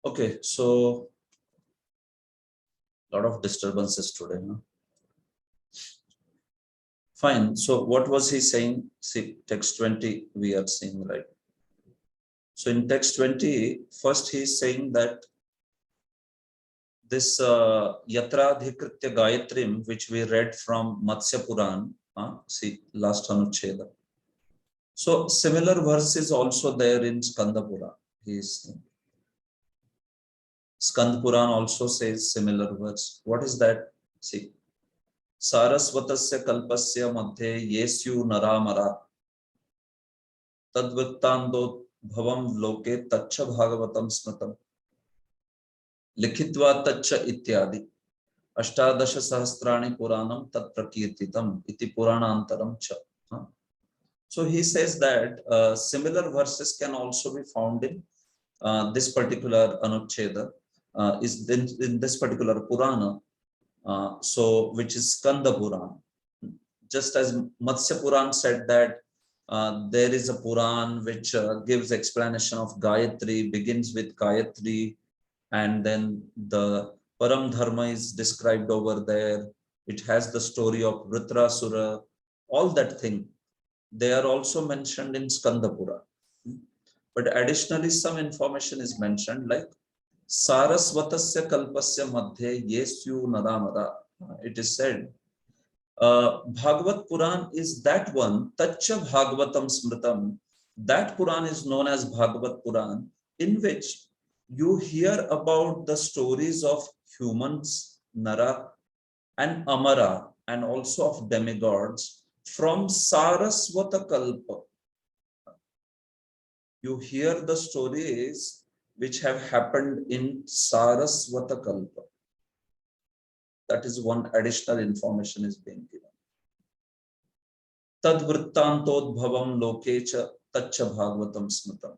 Okay, so lot of disturbances today. Huh? Fine. So what was he saying? See, text 20 we are seeing, right? So in text 20, first he is saying that this Yatradhikritya Gayatrim, which we read from Matsya Puran, see last Anucheda. So similar verse is also there in Skanda Puran. He is saying. Skand Puran also says similar words. What is that? See, Sarasvatasya Kalpasya Madhye Yesyu Naramara Tadvittando Bhavam Loke Tacha Bhagavatam Smatam Likhitva Tacha Ityadi Ashtadasha Sahasrani Puranam Tat Prakirtitam Iti Puranantaram Cha. So he says that similar verses can also be found in this particular Anucheda, is in this particular Purana, so which is Skanda Puran. Just as Matsya Puran said that there is a Puran which gives explanation of Gayatri, begins with Gayatri, and then the Param Dharma is described over there. It has the story of Vritrasura, all that thing. They are also mentioned in Skanda Puran. But additionally, some information is mentioned like Sarasvatasya Kalpasya Madhye Yesyu Nadamada. It is said, Bhagavat Puran is that one, Tacha Bhagavatam Smritam. That Puran is known as Bhagavat Puran, in which you hear about the stories of humans, Nara, and Amara, and also of demigods from Sarasvata Kalpa. You hear the stories which have happened in Sarasvata Kalpa. That is one additional information is being given. Tad vrittantodbhavam lokecha tacha bhagavatam smritam.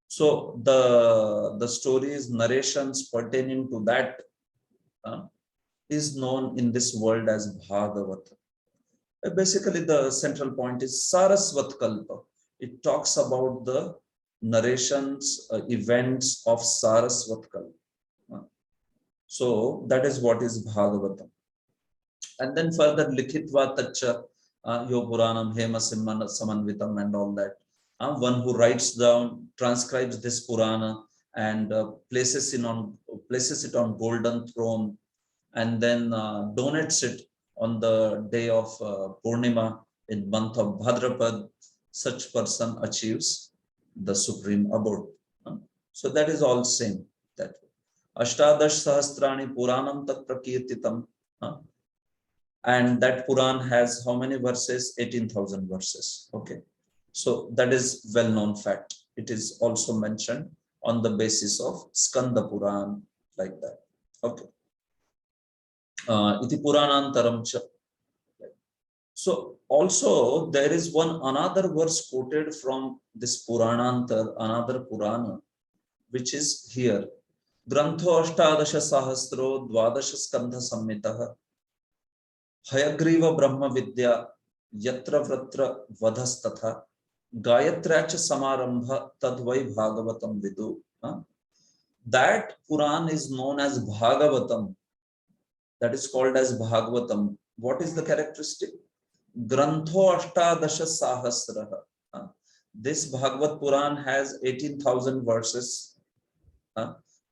So the stories, narrations pertaining to that is known in this world as Bhagavata. Basically, the central point is Sarasvat Kalpa. It talks about the narrations, events of Sarasvat Kalpa. So that is what is Bhagavatam. And then further Likhitva Tacha, Yo Puranam, Hema Simman Samanvitam, and all that. One who writes down, transcribes this Purana and places it on golden throne, and then donates it on the day of Purnima in month of Bhadrapad. Such person achieves the supreme abode. So that is all same. That Ashtadash Sahasrani Puranam Tat Prakirtitam. And that Puran has how many verses? 18,000 verses. Okay. So that is well-known fact. It is also mentioned on the basis of Skanda Puran, like that. Okay. Iti Puranantaram cha. So also there is one another verse quoted from this Puranantar, another Purana, which is here. Grantho Ashtadasha Sahasro Dvadasha Skandha Samhitaha Hayagriva Brahma Vidya Yatra Vratra Vadhastatha Gayatracha Samarambha Tadvai Bhagavatam Vidu. That Puran is known as Bhagavatam. That is called as Bhagavatam. What is the characteristic? Grantho Ashtadasha Sahasraha. This Bhagavat Puran has 18,000 verses.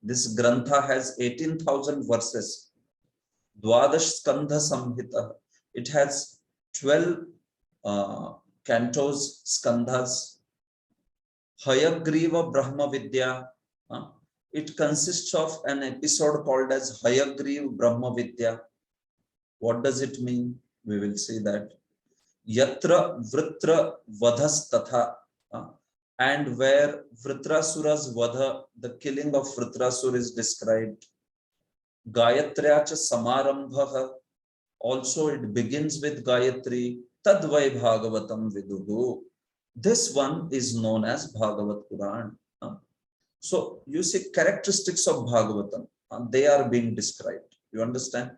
This Grantha has 18,000 verses. Dwadash Skandha Samhita. It has 12 cantos, skandhas. Hayagriva Brahma Vidya. It consists of an episode called as Hayagriva Brahma Vidya. What does it mean? We will see that. Yatra Vritra Vadhas Tatha. And where Vritrasura's Vadha, the killing of Vritrasura is described. Gayatryacha Samarambha. Also it begins with Gayatri. Tadvai Bhagavatam Viduhu. This one is known as Bhagavat Puran. So you see characteristics of Bhagavatam. They are being described. You understand?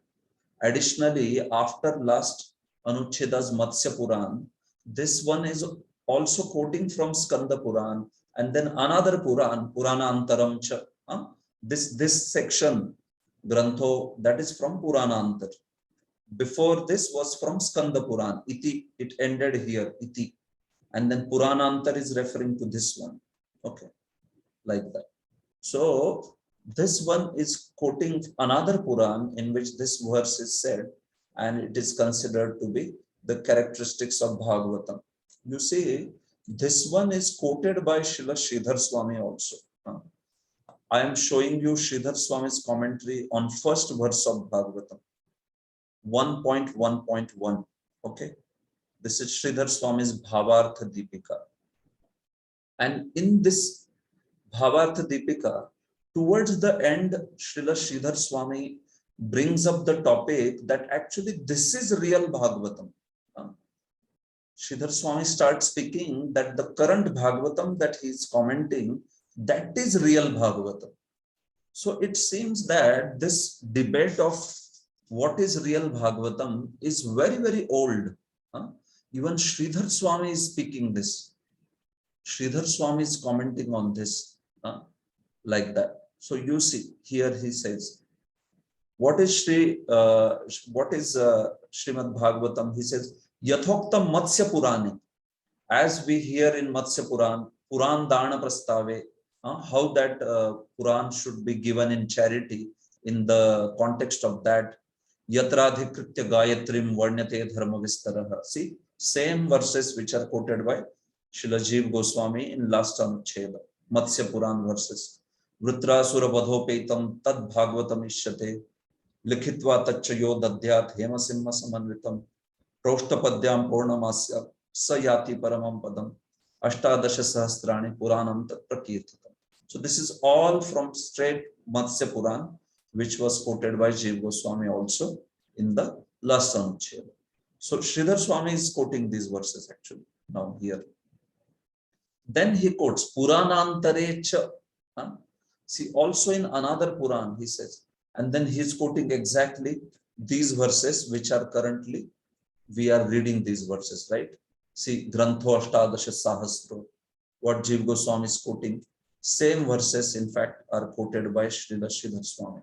Additionally, after last Anucheda's Matsya Puran, this one is also quoting from Skanda Puran, and then another Puran, Purana Antaram cha, This section, Grantho, that is from Puranantar. Before this was from Skanda Puran, Iti, it ended here, Iti. And then Puranantar is referring to this one. Okay, like that. So this one is quoting another Puran in which this verse is said, and it is considered to be the characteristics of Bhagavatam. You see, this one is quoted by Srila Sridhar Swami also. I am showing you Sridhar Swami's commentary on first verse of Bhagavatam, 1.1.1. Okay, this is Sridhar Swami's Bhavartha Deepika. And in this Bhavartha Deepika, towards the end, Srila Sridhar Swami brings up the topic that actually this is real Bhagavatam. Sridhar Swami starts speaking that the current Bhagavatam that he is commenting, that is real Bhagavatam. So it seems that this debate of what is real Bhagavatam is very, very old. Even Sridhar Swami is speaking this. Sridhar Swami is commenting on this like that. So you see, here he says, what is Srimad Bhagavatam? He says, Yathoktam Matsya Purani. As we hear in Matsya Puran, Puran Dana Prastave, how that Puran should be given in charity in the context of that. Yatradhikritya Gayatrim Varnyate Dharma Vistaraha. See, same verses which are quoted by Srila Jeev Goswami in last Anucheda, Matsya Puran verses. Vritrasura Vadhopetam Tad Bhagavatam Ishyate Likhitva Tachayo Dadyat Hema Simha Samanvitam Proshtapadyam Purnamasya Sayati Paramam Padam Ashtadasha Sahasrani Puranam Tat Prakirtatam. So this is all from straight Matsya Puran, which was quoted by Jeev Goswami also in the last Anucheda. So Sridhar Swami is quoting these verses actually now here. Then he quotes Puranantare cha. See, also in another Puran he says, and then he is quoting exactly these verses which are currently, we are reading these verses, right? See, Grantho Ashtadasha Sahasra, what Jeev Goswami is quoting, same verses in fact are quoted by Srila Sridhar Swami.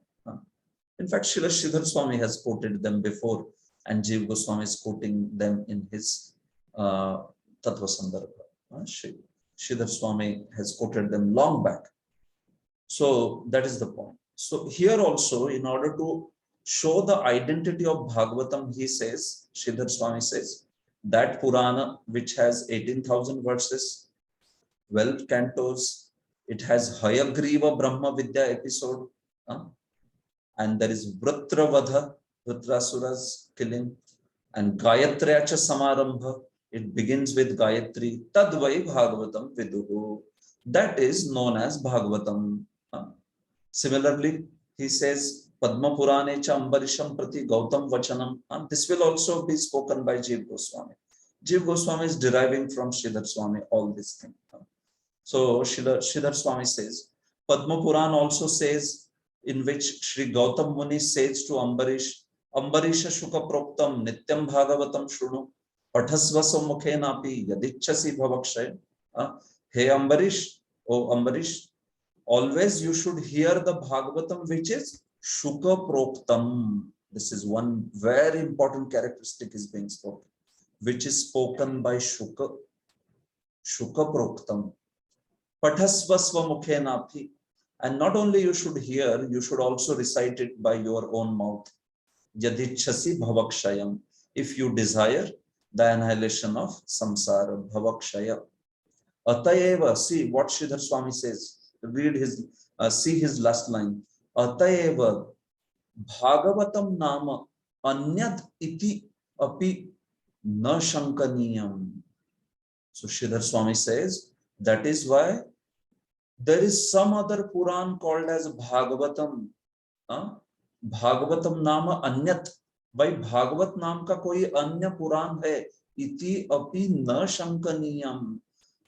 In fact, Srila Sridhar Swami has quoted them before, and Jeev Goswami is quoting them in his Tattva Sandarbha. Sridhar Swami has quoted them long back. So that is the point. So here also, in order to show the identity of Bhagavatam, he says, Sridhar Swami says, that Purana which has 18,000 verses, 12 cantos, it has Hayagriva Brahma Vidya episode, and there is Vritravadha, Vritrasura's killing, and Gayatriyacha Samarambha, it begins with Gayatri, Tadvai Bhagavatam Viduhu, that is known as Bhagavatam. Similarly, he says, Padma Purane cha Ambarisham Prati Gautam Vachanam, and this will also be spoken by Jeev Goswami. Jeev Goswami is deriving from Sridhar Swami all these things. So Sridhar Swami says, Padma Puran also says, in which Sri Gautam Muni says to Ambarish, Ambarisha Shuka Proktam Nityam Bhagavatam Shrunu Pathasvaso Mukhe Napi Yadichasi Bhavakshay. Hey Ambarish, oh Ambarish, always you should hear the Bhagavatam which is Shuka Proktam. This is one very important characteristic is being spoken, which is spoken by Shuka. Shuka Proktam. Pathasvasva Mukhe Napi. And not only you should hear, you should also recite it by your own mouth. Yadichasi Bhavakshayam. If you desire the annihilation of samsara, Bhavakshaya. Atayeva, see what Sridhar Swami says. Read his, see his last line. Atayeva Bhagavatam Nama Anyat Iti Api Na Shankaniyam. So Sridhar Swami says, that is why there is some other Puran called as Bhagavatam. Bhagavatam Nama Anyat. By Bhagavat नाम का कोई अन्य पुराण है. Iti api na shankaniyam.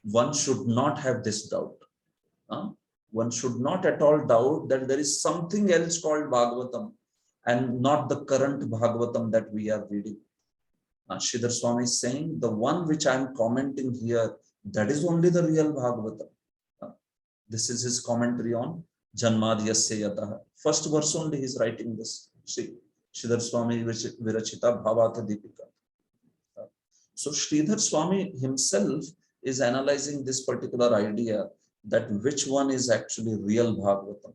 One should not have this doubt. One should not at all doubt that there is something else called Bhagavatam and not the current Bhagavatam that we are reading. Sridhar Swami is saying the one which I am commenting here, that is only the real Bhagavatam. This is his commentary on Janmadyasya yatah. First verse only he is writing this. See, Sridhar Swami Virachita Bhavata Deepika. So Sridhar Swami himself is analyzing this particular idea that which one is actually real Bhagavatam.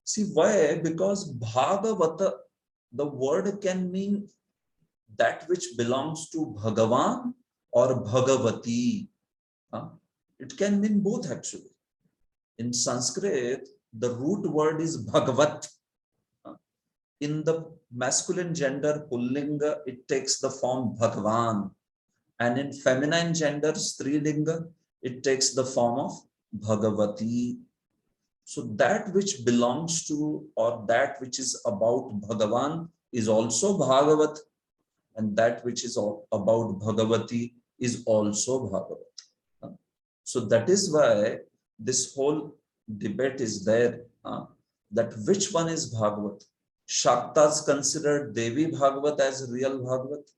See why? Because Bhagavata, the word can mean that which belongs to Bhagavan or Bhagavati. It can mean both actually. In Sanskrit, the root word is Bhagavat. In the masculine gender Pullinga, it takes the form Bhagavan. And in feminine gender Strilinga, it takes the form of Bhagavati. So that which belongs to or that which is about Bhagavan is also Bhagavat, and that which is about Bhagavati is also Bhagavat. So that is why this whole debate is there, that which one is Bhagavat. Shaktas considered Devi Bhagavat as real Bhagavat.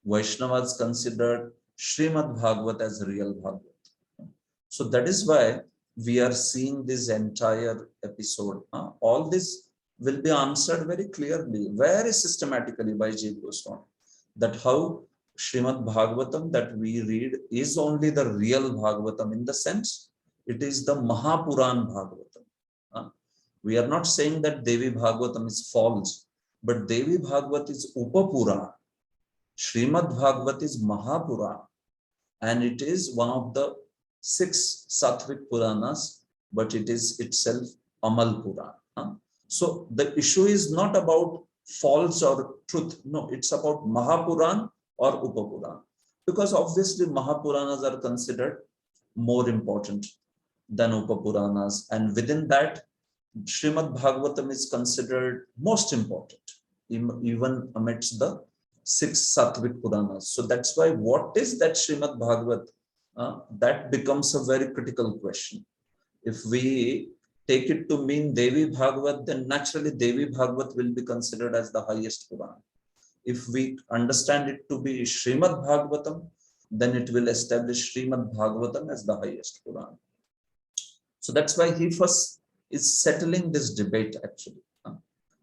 Vaishnavas considered Srimad Bhagavat as real Bhagavat. So that is why we are seeing this entire episode. All this will be answered very clearly, very systematically by Jiva Goswami. That how Srimad Bhagavatam that we read is only the real Bhagavatam, in the sense it is the Mahapuran Bhagavatam. We are not saying that Devi Bhagavatam is false, but Devi Bhagavat is Upapuran. Srimad Bhagavat is Mahapuran, and it is one of the 6 Sattvic Puranas, but it is itself Amal Puran. So the issue is not about false or truth. No, it's about Mahapuran or Upapuran. Because obviously Mahapuranas are considered more important than Upapuranas. And within that, Srimad Bhagavatam is considered most important, even amidst the 6 Sattvic Puranas. So that's why what is that Srimad Bhagavat? That becomes a very critical question. If we take it to mean Devi Bhagavat, then naturally Devi Bhagavat will be considered as the highest Puran. If we understand it to be Srimad Bhagavatam, then it will establish Srimad Bhagavatam as the highest Puran. So that's why he first is settling this debate actually,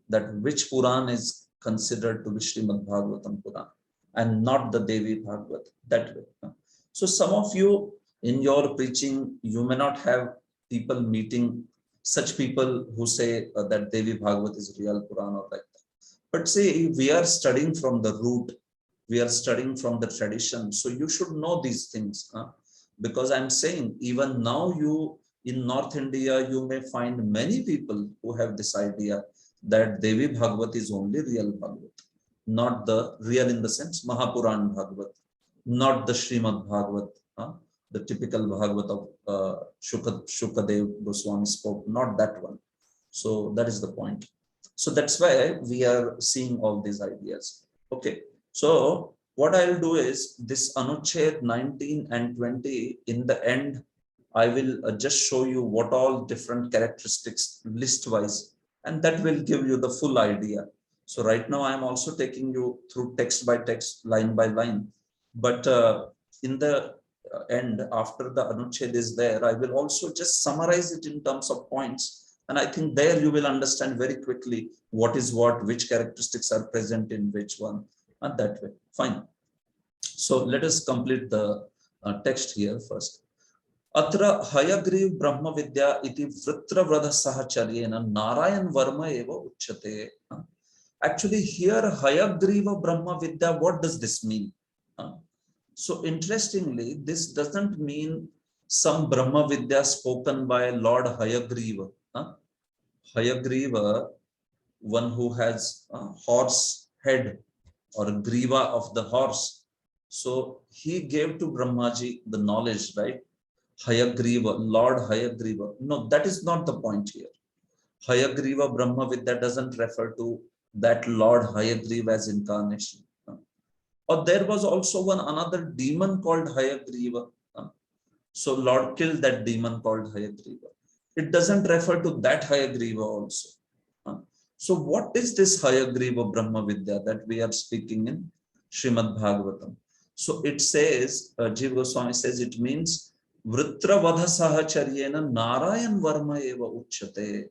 that which Puran is considered to be Srimad Bhagavatam Puran and not the Devi Bhagavat, that way. So some of you in your preaching, you may not have people meeting such people who say that Devi Bhagavat is real Puran or like that. But say we are studying from the root, we are studying from the tradition. So you should know these things, because I'm saying even now you in North India, you may find many people who have this idea that Devi Bhagavat is only real Bhagavat, not the real in the sense Mahapuran Bhagavat, not the Srimad Bhagavat, the typical Bhagavat of Shukadev Goswami spoke, not that one. So that is the point. So that's why we are seeing all these ideas. Okay. So what I'll do is this Anuched 19 and 20, in the end, I will just show you what all different characteristics list-wise, and that will give you the full idea. So right now I am also taking you through text by text, line by line. But in the end, after the Anuched is there, I will also just summarize it in terms of points. And I think there you will understand very quickly what is what, which characteristics are present in which one, and that way. Fine. So let us complete the text here first. Atra Hayagriv Brahma Vidya iti Vritravrada Sahacharyena Narayan Varma eva uchate. Actually, here Hayagriva Brahma Vidya, what does this mean? So interestingly, this doesn't mean some Brahma Vidya spoken by Lord Hayagriva. Hayagriva, one who has a horse head or griva of the horse. So he gave to Brahmaji the knowledge, right? Hayagriva, Lord Hayagriva. No, that is not the point here. Hayagriva Brahma Vidya doesn't refer to that Lord Hayagriva as incarnation. Or there was also another demon called Hayagriva. So Lord killed that demon called Hayagriva. It doesn't refer to that Hayagriva also. So what is this Hayagriva Brahma Vidya that we are speaking in Srimad Bhagavatam? So it says, Jiva Goswami says it means Vritravadha Sahacharyena Narayan Varma eva uchate.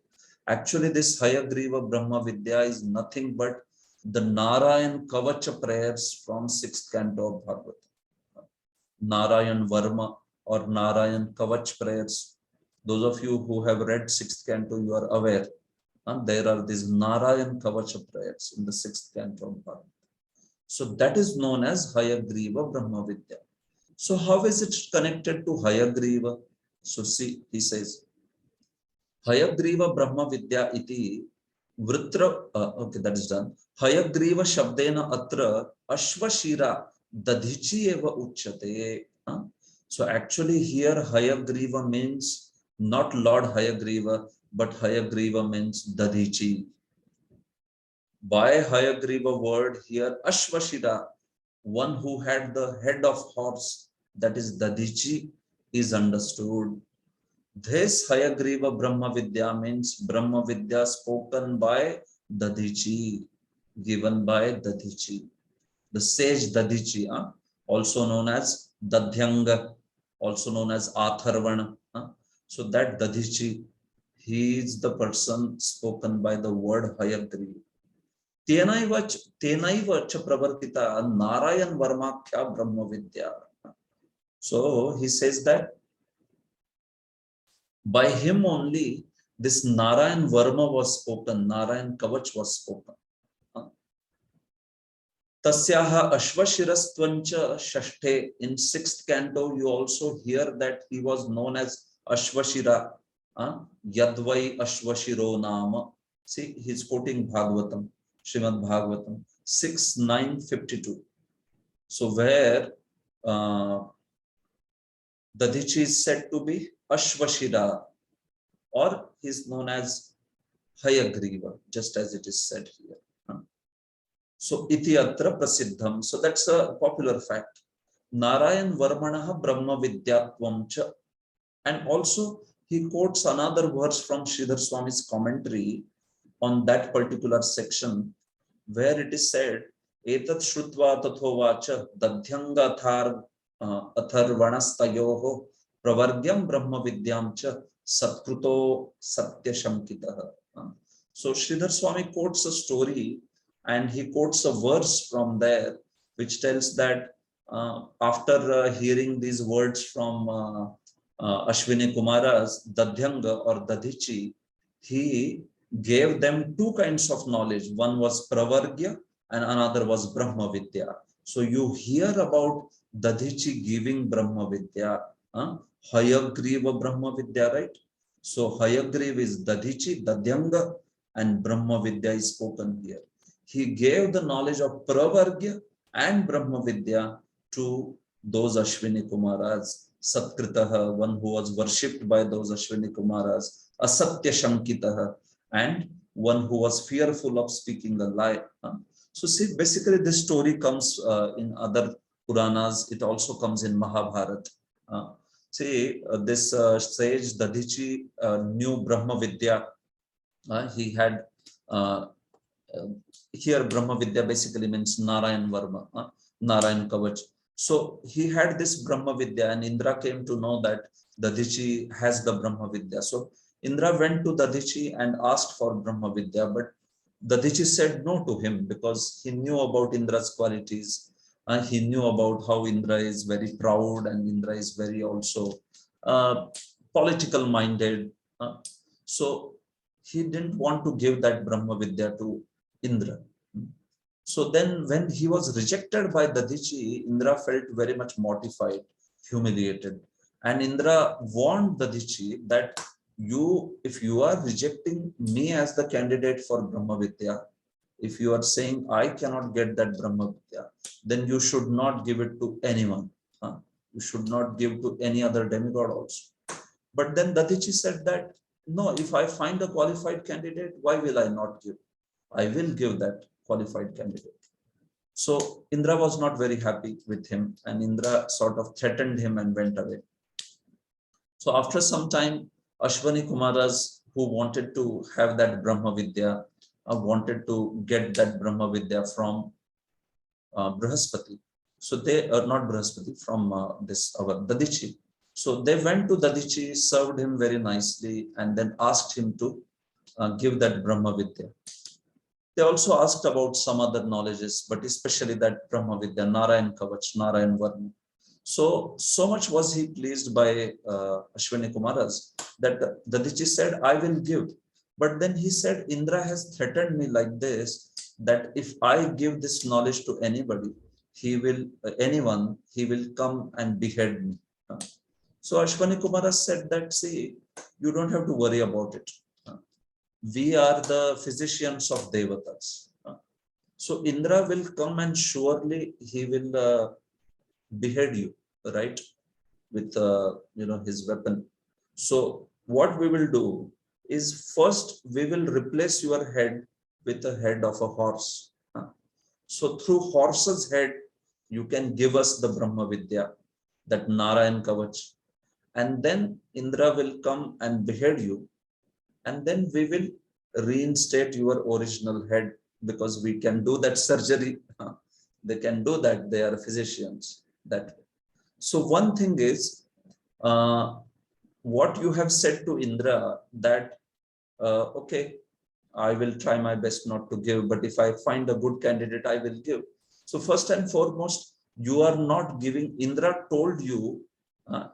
Actually, this Hayagriva Brahma Vidya is nothing but the Narayan Kavacha prayers from 6th canto of Bhagavatam. Narayan Varma or Narayan Kavach prayers. Those of you who have read 6th canto, you are aware. And there are these Narayan Kavacha prayers in the 6th canto of Bhagavatam. So that is known as Hayagriva Brahma Vidya. So how is it connected to Hayagriva? So see, he says, Hayagriva Brahma Vidya iti Vritra, okay, that is done. Hayagriva Shabdena Atra Ashvashira Dadhichi eva uchate. So actually here Hayagriva means not Lord Hayagriva, but Hayagriva means Dadhichi. By Hayagriva word here, Ashvashira, one who had the head of horse, that is Dadhichi, is understood. This Hayagriva Brahma Vidya means Brahma Vidya spoken by Dadhichi, given by Dadhichi. The sage Dadhichi, also known as Dadhyanga, also known as Atharvana. So that Dadhichi, he is the person spoken by the word Hayagriva. Tenaiva cha pravartita Narayan Varmakhya Brahma Vidya. So he says that by him only this Narayan Varma was spoken, Narayan Kavach was spoken. Tasyaha Ashvashirastvancha Shashthe. In 6th canto, you also hear that he was known as Ashvashira. Yadvai Ashvashiro Nama. See, he's quoting Bhagavatam, Srimad Bhagavatam 6:952. So where Dadhichi is said to be Ashvashira, or he is known as Hayagriva, just as it is said here. So iti atra prasiddham. So that's a popular fact. Narayan Varmanaha Brahma Vidyatvam cha. And also he quotes another verse from Sridhar Swami's commentary on that particular section, where it is said, Etat Shrutva Tathovacha Dadhyanga Atharvanastayoho Pravargyam Brahma Vidyam cha Satkruto Satya Shamkitaha. So Sridhar Swami quotes a story, and he quotes a verse from there which tells that after hearing these words from Ashwini Kumaras, Dadhyanga or Dadhichi, he gave them two kinds of knowledge. One was Pravargya and another was Brahma Vidya. So you hear about Dadhichi giving Brahma Vidya, Hayagriva Brahma Vidya, right? So Hayagriva is Dadhichi, Dadhyanga, and Brahma Vidya is spoken here. He gave the knowledge of Pravargya and Brahma Vidya to those Ashwini Kumaras. Satkritaha, one who was worshipped by those Ashwini Kumaras. Asatya Shankitaha, and one who was fearful of speaking a lie. So see, basically this story comes in other Puranas. It also comes in Mahabharata. This sage Dadhichi knew Brahma Vidya. He had here Brahma Vidya basically means Narayan Varma, Narayan Kavach. So he had this Brahma Vidya, and Indra came to know that Dadhichi has the Brahma Vidya. So Indra went to Dadhichi and asked for Brahma Vidya, but Dadhichi said no to him because he knew about Indra's qualities. He knew about how Indra is very proud, and Indra is very also political minded. So he didn't want to give that Brahma Vidya to Indra. So then when he was rejected by Dadhichi, Indra felt very much mortified, humiliated. And Indra warned Dadhichi that if you are rejecting me as the candidate for Brahma Vidya, if you are saying I cannot get that Brahma Vidya, then you should not give it to anyone. You should not give to any other demigod also. But then Dadhichi said that, no, if I find a qualified candidate, why will I not give? I will give that qualified candidate. So Indra was not very happy with him, and Indra sort of threatened him and went away. So after some time, Ashwani Kumaras, who wanted to have that Brahma Vidya, wanted to get that Brahma Vidya from Brihaspati. So they are not Brihaspati, from our Dadhichi. So they went to Dadhichi, served him very nicely, and then asked him to give that Brahma Vidya. They also asked about some other knowledges, but especially that Brahma Vidya, Narayan Kavach, Narayan Varma. So much was he pleased by Ashwini Kumaras that Dadichi said, I will give. But then he said, Indra has threatened me like this, that if I give this knowledge to anybody, he will, anyone, he will come and behead me. So Ashwani Kumaras said that, see, you don't have to worry about it. We are the physicians of Devatas. So Indra will come and surely he will behead you, right? With his weapon. So what we will do is first we will replace your head with the head of a horse. So through horse's head, you can give us the Brahma Vidya, that Narayan Kavach. And then Indra will come and behead you. And then we will reinstate your original head, because we can do that surgery. They can do that. They are physicians that way. So one thing is, what you have said to Indra, that, okay, I will try my best not to give, but if I find a good candidate, I will give. So first and foremost, you are not giving. Indra told you,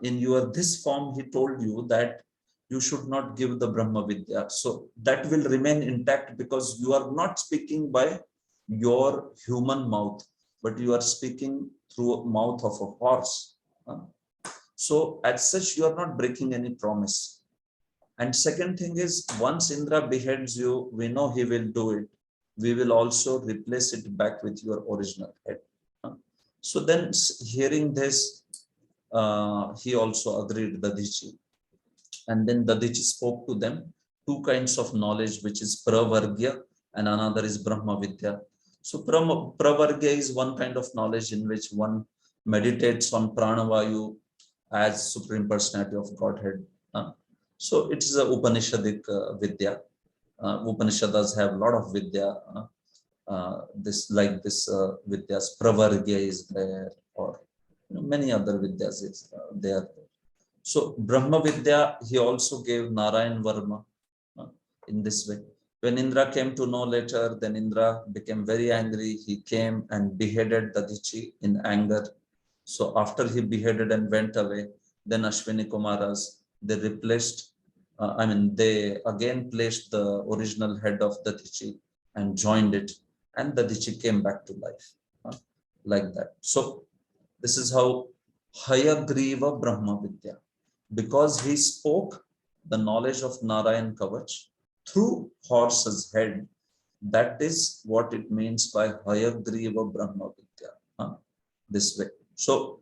in your this form, he told you that you should not give the Brahma Vidya. So that will remain intact, because you are not speaking by your human mouth, but you are speaking through a mouth of a horse. So as such, you are not breaking any promise. And second thing is, once Indra beheads you, we know he will do it. We will also replace it back with your original head. So then, hearing this, he also agreed, Dadichi. And then Dadichi spoke to them two kinds of knowledge, which is Pravargya and another is Brahma Vidya. So Pravargya is one kind of knowledge in which one meditates on Pranavayu as Supreme Personality of Godhead. So it is a Upanishadic Vidya. Upanishads have a lot of Vidya. This Vidyas, Pravargya is there, or many other Vidyas is there. So Brahma Vidya, he also gave Narayan Varma in this way. When Indra came to know later, then Indra became very angry. He came and beheaded Dadichi in anger. So after he beheaded and went away, then Ashwini Kumaras, they replaced, they again placed the original head of Dadichi and joined it, and Dadichi came back to life, like that. So this is how Hayagriva Brahma Vidya, because he spoke the knowledge of Narayan Kavach through horse's head. That is what it means by Hayagriva Brahma Vidya, this way. So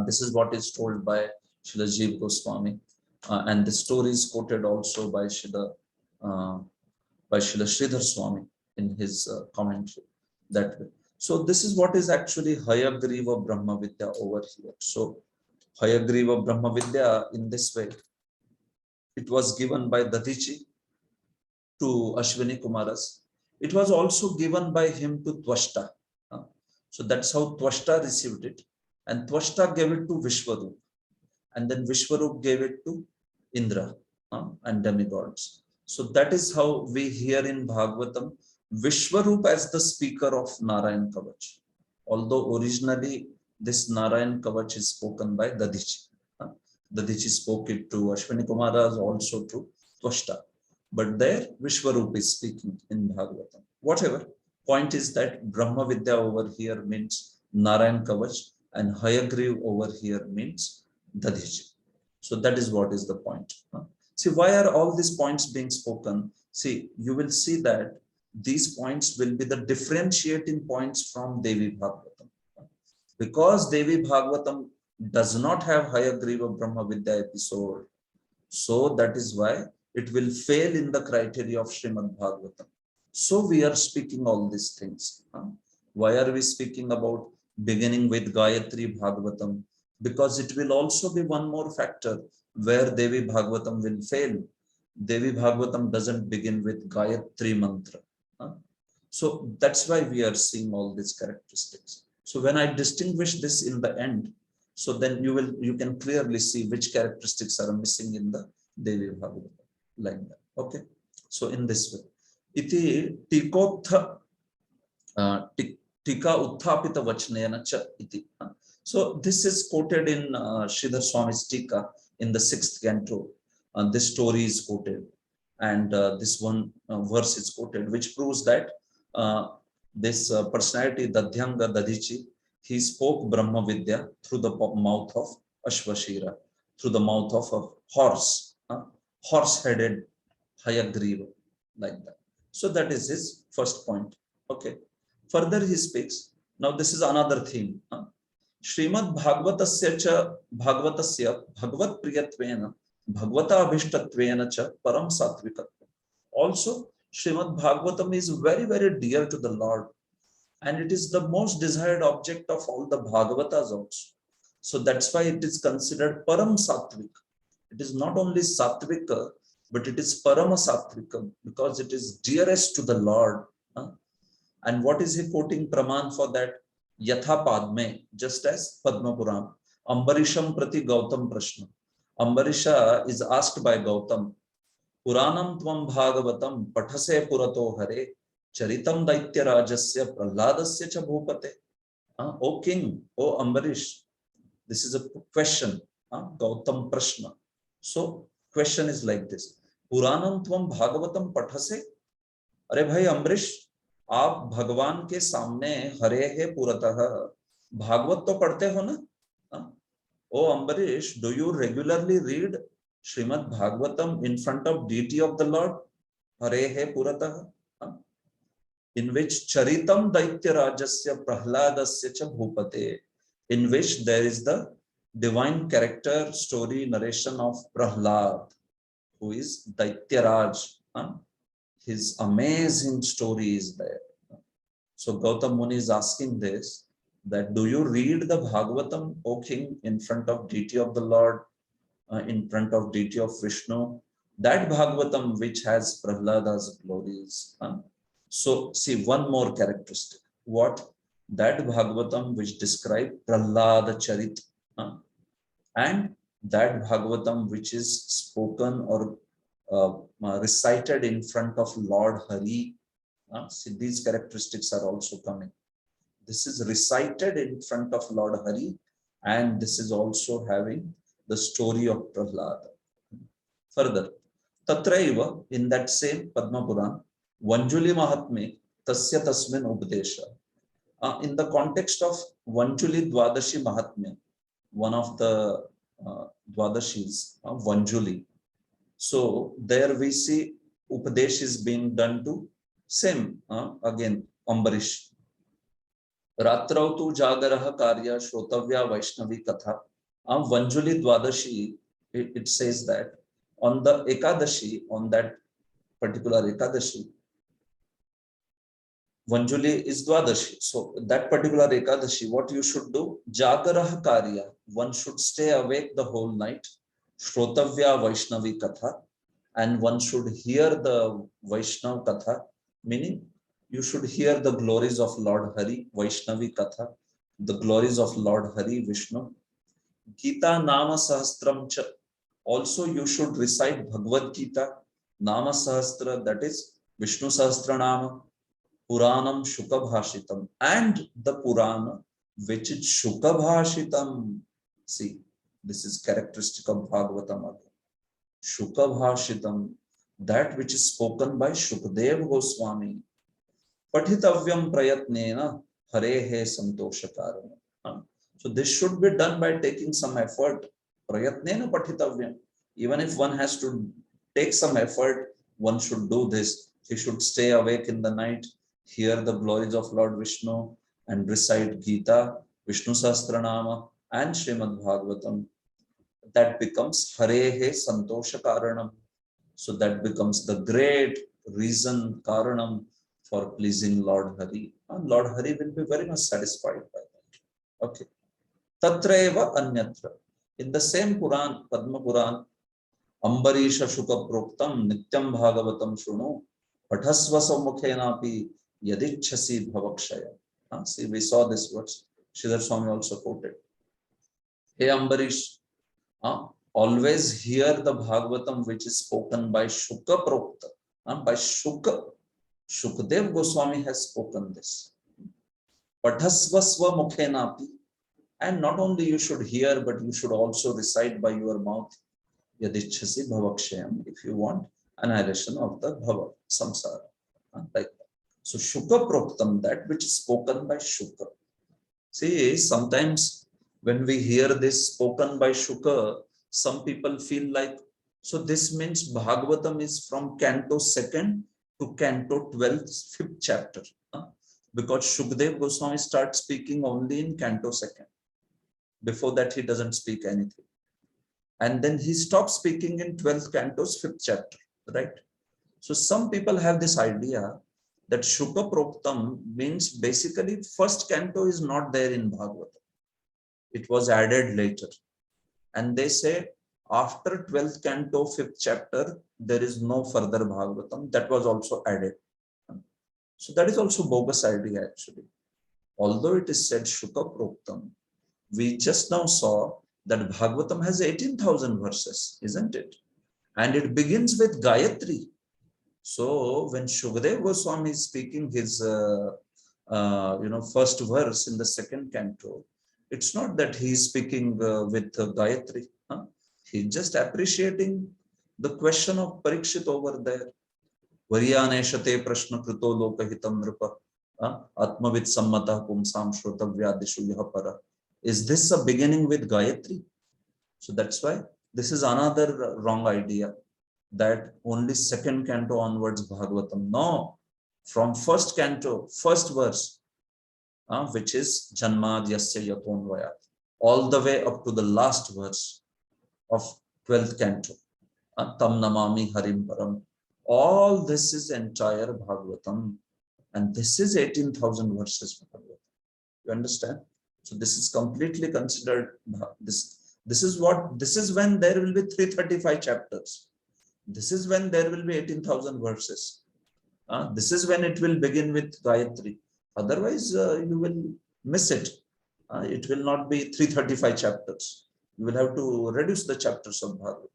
this is what is told by Srila Jiva Goswami, and the story is quoted also by Srila Sridhar Swami in his commentary, that way. So this is what is actually Hayagriva Brahma Vidya over here. So Hayagriva Brahma Vidya, in this way, it was given by Dadichi to Ashwini Kumaras. It was also given by him to Twashta. So that's how Twashta received it. And Twashta gave it to Vishwarup. And then Vishwarup gave it to Indra and demigods. So that is how we hear in Bhagavatam Vishwarup as the speaker of Narayan Kavach. Although originally this Narayan Kavach is spoken by Dadichi. Dadichi spoke it to Ashwini Kumaras, also to Twashta. But there Vishwarup is speaking in Bhagavatam. Whatever. Point is that Brahma Vidya over here means Narayan Kavach, and Hayagriv over here means Dadichi. So that is what is the point. See, why are all these points being spoken? See, you will see that these points will be the differentiating points from Devi Bhagavatam. Because Devi Bhagavatam does not have Hayagriva Brahma Vidya episode, so that is why it will fail in the criteria of Srimad Bhagavatam. So we are speaking all these things. Why are we speaking about beginning with Gayatri Bhagavatam? Because it will also be one more factor where Devi Bhagavatam will fail. Devi Bhagavatam doesn't begin with Gayatri mantra. So that's why we are seeing all these characteristics. So when I distinguish this in the end, so then you can clearly see which characteristics are missing in the Devi Bhagavatam, like that. Okay. So in this way, iti tikotha tika uthapita vachnena cha iti. So this is quoted in Sridhar Swami's Tika in the 6th canto. This story is quoted, and this one verse is quoted, which proves that this personality Dadhyanga Dadichi, he spoke Brahma Vidya through the mouth of Ashvashira, through the mouth of a horse, horse-headed Hayagriva, like that. So that is his first point. Okay. Further he speaks. Now this is another theme. Srimad Bhagavatasya cha Bhagavatasya Bhagavad Priyatvena Bhagavata Abhishtatvena cha Param Satvikatva. Also, Srimad Bhagavatam is very, very dear to the Lord, and it is the most desired object of all the Bhagavatas also. So that's why it is considered Param Satvik. It is not only Satvika, but it is Parama Satvika, because it is dearest to the Lord. And what is he quoting Praman for that? Yatha Padme, just as Padma Puran. Ambarisham Prati Gautam Prashna. Ambarisha is asked by Gautam, Puranam Tvam Bhagavatam Pathase Purato Hare Charitam Daitya Rajasya Prahladasya Cha Bhupate. O King, O Ambarish, this is a question. Gautam Prashna. So, question is like this. Puranam Tvam Bhagavatam Pathase. अरे भाई अम्बरीश, आप भगवान के सामने हरे है पुरतः भागवत तो पढ़ते हो ना? ओ Ambarish, do you regularly read Srimad Bhagavatam in front of deity of the Lord? हरे है पुरतः, in which Charitam Daitya Rajasya Prahladasya Cha Bhupate, in which there is the divine character story narration of Prahlad, who is Daityaraj. His amazing story is there. So Gautam Muni is asking this, that do you read the Bhagavatam, O King, in front of deity of the Lord, in front of deity of Vishnu, that Bhagavatam which has Prahlada's glories. So see one more characteristic. What? That Bhagavatam which describes Prahlada Charit, and that Bhagavatam which is spoken or recited in front of Lord Hari. See, these characteristics are also coming. This is recited in front of Lord Hari, and this is also having the story of Prahlada. Further, Tatraiva, in that same Padma Puran, Vanjuli Mahatme Tasya Tasmin Updesha. In the context of Vanjuli Dwadashi Mahatme, one of the Dwadashis, Vanjuli. So there we see Upadesh is being done to same, again, Ambarish. Ratrau tu Jagaraha Karya Shrotavya Vaishnavi Katha. Vanjuli Dwadashi, it says that on the Ekadashi, on that particular Ekadashi, Vanjuli is Dwadashi. So that particular Ekadashi, what you should do? Jagaraha Karya, one should stay awake the whole night. Shrotavya Vaishnavi Katha, and one should hear the Vaishnav Katha, meaning you should hear the glories of Lord Hari, Vaishnavi Katha, the glories of Lord Hari, Vishnu. Gita Nama Sahastram Cha, also you should recite Bhagavad Gita, Nama Sahastra, that is Vishnu Sahasranama, Puranam Shukabhashitam, and the Purana, which is Shukabhashitam. See, this is characteristic of Bhagavatam. Shukabhashitam, that which is spoken by Shukdev Goswami. Patitavyam prayatnena harehe santoshakarana. So this should be done by taking some effort. Prayatnena patitavyam. Even if one has to take some effort, one should do this. He should stay awake in the night, hear the glories of Lord Vishnu, and recite Gita, Vishnu Sahasranama, and Srimad Bhagavatam. That becomes Harehe Santosha Karanam. So that becomes the great reason, Karanam, for pleasing Lord Hari. And Lord Hari will be very much satisfied by that. Okay. Tatreva Anyatra. In the same Puran, Padma Puran, Ambarisha Shuka Proktam Nityam Bhagavatam Shunu Pathasva Sammukhenapi Yadichhasi Bhavakshaya. See, we saw this words. Sridhar Swami also quoted. Hey Ambarish, always hear the Bhagavatam which is spoken by Shuka Prokta. by Shuka. Shukdev Goswami has spoken this. Pathasvasva mukhenapi. And not only you should hear, but you should also recite by your mouth. Yadichhasi bhavakshayam, if you want annihilation of the bhava, samsara. Like that. So Shuka proktam, that which is spoken by Shuka. See, sometimes when we hear this spoken by Shuka, some people feel like, so this means Bhagavatam is from Canto 2nd to Canto 12th, 5th chapter. Because Shukdev Goswami starts speaking only in Canto 2nd. Before that, he doesn't speak anything. And then he stops speaking in 12th Canto's 5th chapter, right? So some people have this idea that Shuka Proktam means basically first canto is not there in Bhagavatam. It was added later. And they say after 12th canto, 5th chapter, there is no further Bhagavatam. That was also added. So that is also bogus idea actually. Although it is said Shuka Proktam, we just now saw that Bhagavatam has 18,000 verses, isn't it? And it begins with Gayatri. So when Shukdev Goswami is speaking his first verse in the second canto, it's not that he is speaking with Gayatri. He's just appreciating the question of Parikshit over there. Varyaneshate prashna krito lokahitam nripa atmavit sammata pumsam shrotavyadishu yahapara. Is this a beginning with Gayatri? So that's why this is another wrong idea that only second canto onwards Bhagavatam. No, from first canto, first verse, which is Janmad Yasya Yatonvayat, all the way up to the last verse of 12th canto, Tam Namami Harim Param. All this is entire Bhagavatam, and this is 18,000 verses Bhagavatam. You understand? So this is completely considered this. This is when there will be 335 chapters. This is when there will be 18,000 verses. This is when it will begin with Gayatri. Otherwise, you will miss it. It will not be 335 chapters. You will have to reduce the chapters of Bhagavad.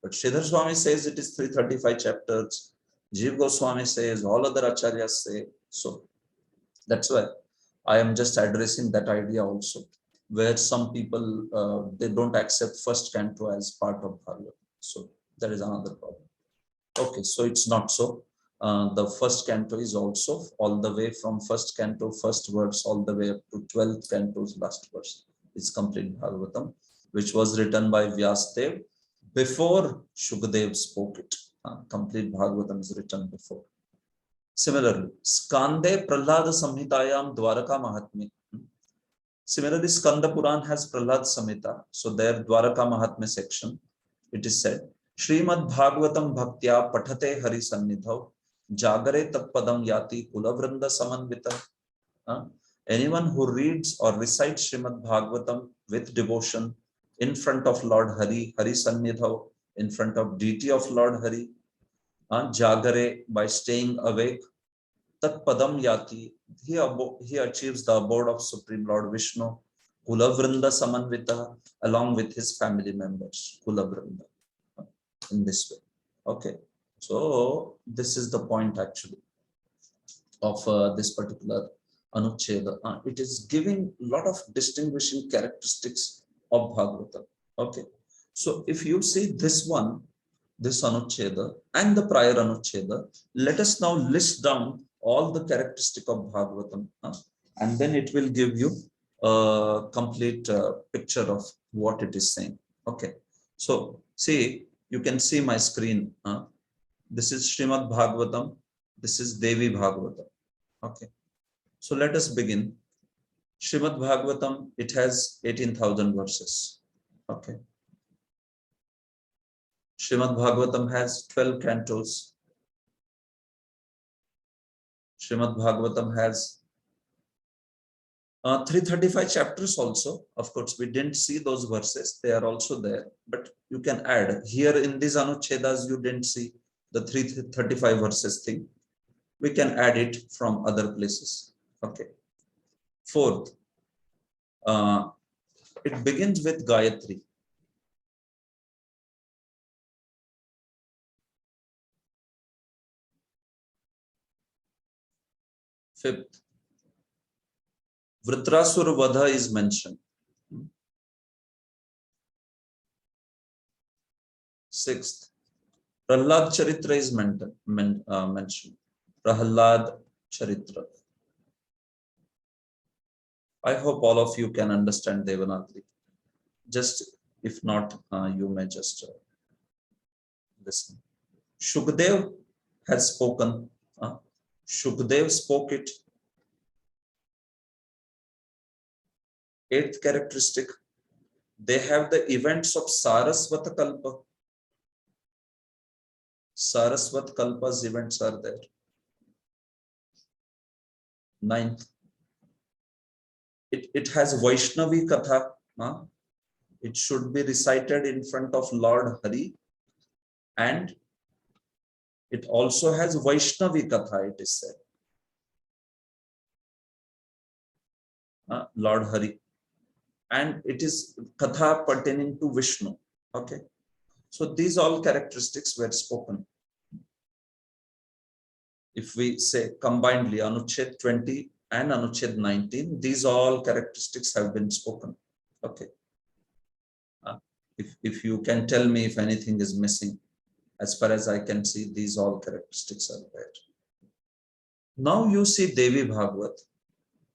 But Sridhar Swami says it is 335 chapters. Jeev Goswami says, all other acharyas say. So that's why I am just addressing that idea also, where some people, they don't accept first canto as part of Bhagavad. So that is another problem. Okay, so it's not so. The first canto is also all the way from first canto, first verse, all the way up to 12th canto's last verse. It's complete Bhagavatam, which was written by Vyasdev before Shukadev spoke it. Complete Bhagavatam is written before. Similarly, Skande Prahlada Samhitayam Dwaraka Mahatmya. Similarly, Skanda Puran has Prahlad Samhita. So there, Dwaraka Mahatmya section, it is said, Srimad Bhagavatam Bhaktya Pathate Hari Sannidhav Jagare Tatpadam Yati Kulavranda Samanvita. Anyone who reads or recites Srimad Bhagavatam with devotion in front of Lord Hari, Hari Sannidhav, in front of deity of Lord Hari, Jagare, by staying awake, Tat Padam Yati, he achieves the abode of Supreme Lord Vishnu, Kulavrinda Samanvita, along with his family members, Kulavrinda, in this way. Okay, so this is the point actually of this particular Anucheda. It is giving a lot of distinguishing characteristics of Bhagavatam. Okay, so if you see this one, this Anucheda and the prior Anucheda, let us now list down all the characteristic of Bhagavatam, and then it will give you a complete picture of what it is saying. Okay, so see, you can see my screen. This is Srimad Bhagavatam. This is Devi Bhagavatam. Okay, so let us begin. Srimad Bhagavatam, it has 18,000 verses. Okay. Srimad Bhagavatam has 12 cantos. Srimad Bhagavatam has 335 chapters also. Of course, we didn't see those verses. They are also there, but you can add. Here in these Anuchedas, you didn't see the 335 verses thing. We can add it from other places. Okay. Fourth, it begins with Gayatri. Fifth, Vritrasura Vadha is mentioned. Sixth, Prahlad Charitra is mentioned. Prahlad Charitra. I hope all of you can understand Devanagari. Just if not, you may just listen. Shukdev has spoken. Shukdev spoke it. Eighth characteristic, they have the events of Saraswata Kalpa. Saraswat Kalpa's events are there. Ninth, it has Vaishnavi Katha. It should be recited in front of Lord Hari, and it also has Vaishnavi Katha, it is said. Lord Hari. And it is Katha pertaining to Vishnu. Okay. So these all characteristics were spoken. If we say combinedly Anuched 20 and Anuched 19, these all characteristics have been spoken. Okay. If you can tell me if anything is missing, as far as I can see, these all characteristics are there. Now you see Devi Bhagavad.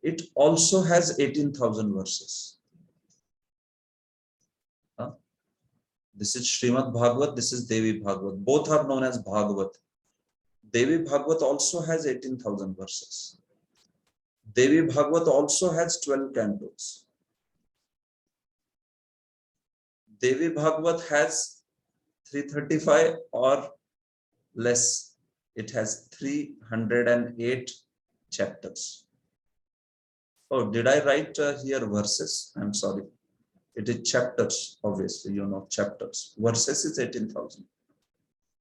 It also has 18,000 verses. This is Srimad Bhagavat, this is Devi Bhagavat. Both are known as Bhagavat. Devi Bhagavat also has 18,000 verses. Devi Bhagavat also has 12 cantos. Devi Bhagavat has 335 or less. It has 308 chapters. Oh, did I write here verses? I'm sorry. It is chapters, obviously, you know, chapters. Verses is 18,000.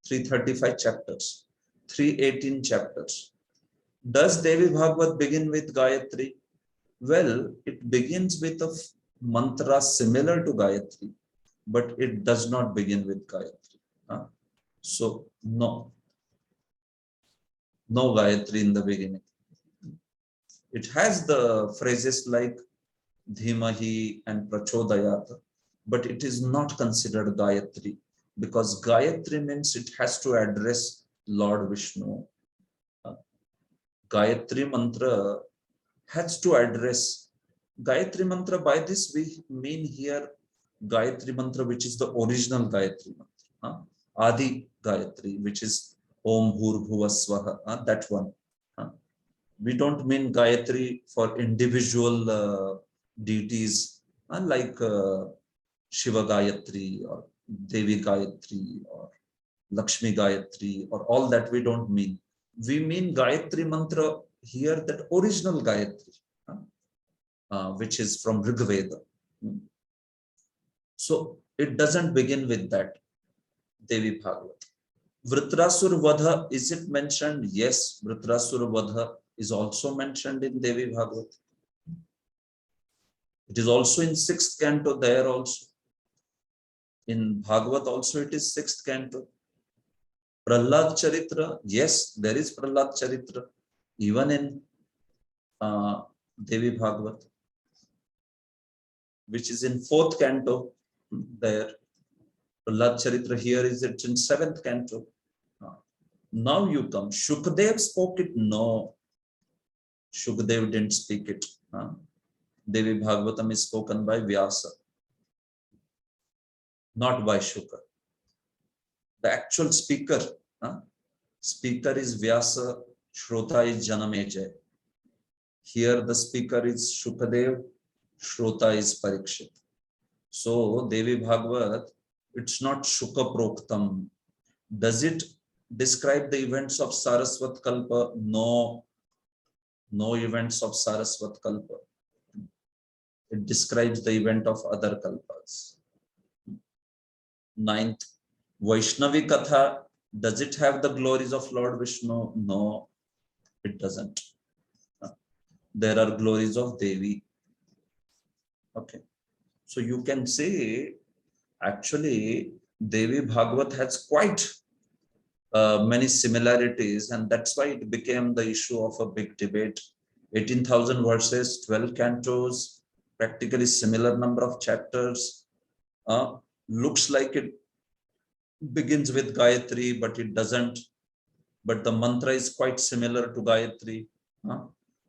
335 chapters. 318 chapters. Does Devi Bhagavat begin with Gayatri? Well, it begins with a mantra similar to Gayatri, but it does not begin with Gayatri. So, no Gayatri in the beginning. It has the phrases like Dhimahi and Prachodayat, but it is not considered Gayatri, because Gayatri means it has to address Lord Vishnu. Gayatri mantra has to address Gayatri mantra. By this we mean here Gayatri mantra, which is the original Gayatri mantra. Adi Gayatri, which is Om Bhur Bhuva Swaha, that one. We don't mean Gayatri for individual deities like Shiva Gayatri or Devi Gayatri or Lakshmi Gayatri or all that. We don't mean. We mean Gayatri mantra here, that original Gayatri, which is from Rig Veda. So it doesn't begin with that. Devi Bhagavat. Vritrasura Vadha, is it mentioned? Yes, Vritrasura Vadha is also mentioned in Devi Bhagavat. It is also in 6th canto there also. In Bhagavat also it is 6th canto. Prahlad Charitra, yes, there is Prahlad Charitra, even in Devi Bhagavat, which is in 4th canto there. Prahlad Charitra here is it in 7th canto. Now you come. Shukdev spoke it? No. Shukdev didn't speak it. Devi Bhagavatam is spoken by Vyasa, not by Shuka. The actual speaker is Vyasa, Shrota is Janamejay. Here the speaker is Shukadev, Shrota is Parikshit. So Devi Bhagavat, it's not Shuka Proktam. Does it describe the events of Saraswat Kalpa? No. No events of Saraswat Kalpa. It describes the event of other Kalpas. 9th, Vaishnavi Katha. Does it have the glories of Lord Vishnu? No, it doesn't. There are glories of Devi. Okay. So you can say, actually, Devi Bhagavat has quite many similarities, and that's why it became the issue of a big debate 18,000 verses, 12 cantos, practically similar number of chapters. Looks like it begins with Gayatri, but it doesn't. But the mantra is quite similar to Gayatri.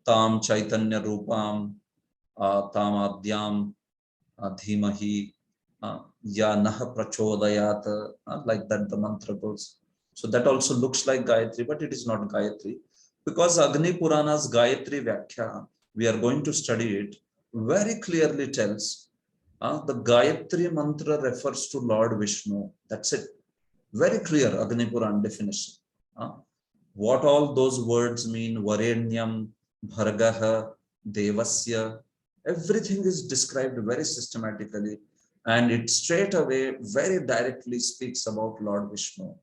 Tam Chaitanya Rupam, Tam Adyam, Dhimahi, Ya Nah Prachodayat, like that the mantra goes. So that also looks like Gayatri, but it is not Gayatri. Because Agni Purana's Gayatri Vyakhya, we are going to study it, very clearly tells the Gayatri mantra refers to Lord Vishnu. That's it. Very clear Agni Puran definition. What all those words mean, Varenyam, Bhargaha, Devasya, everything is described very systematically, and it straight away very directly speaks about Lord Vishnu.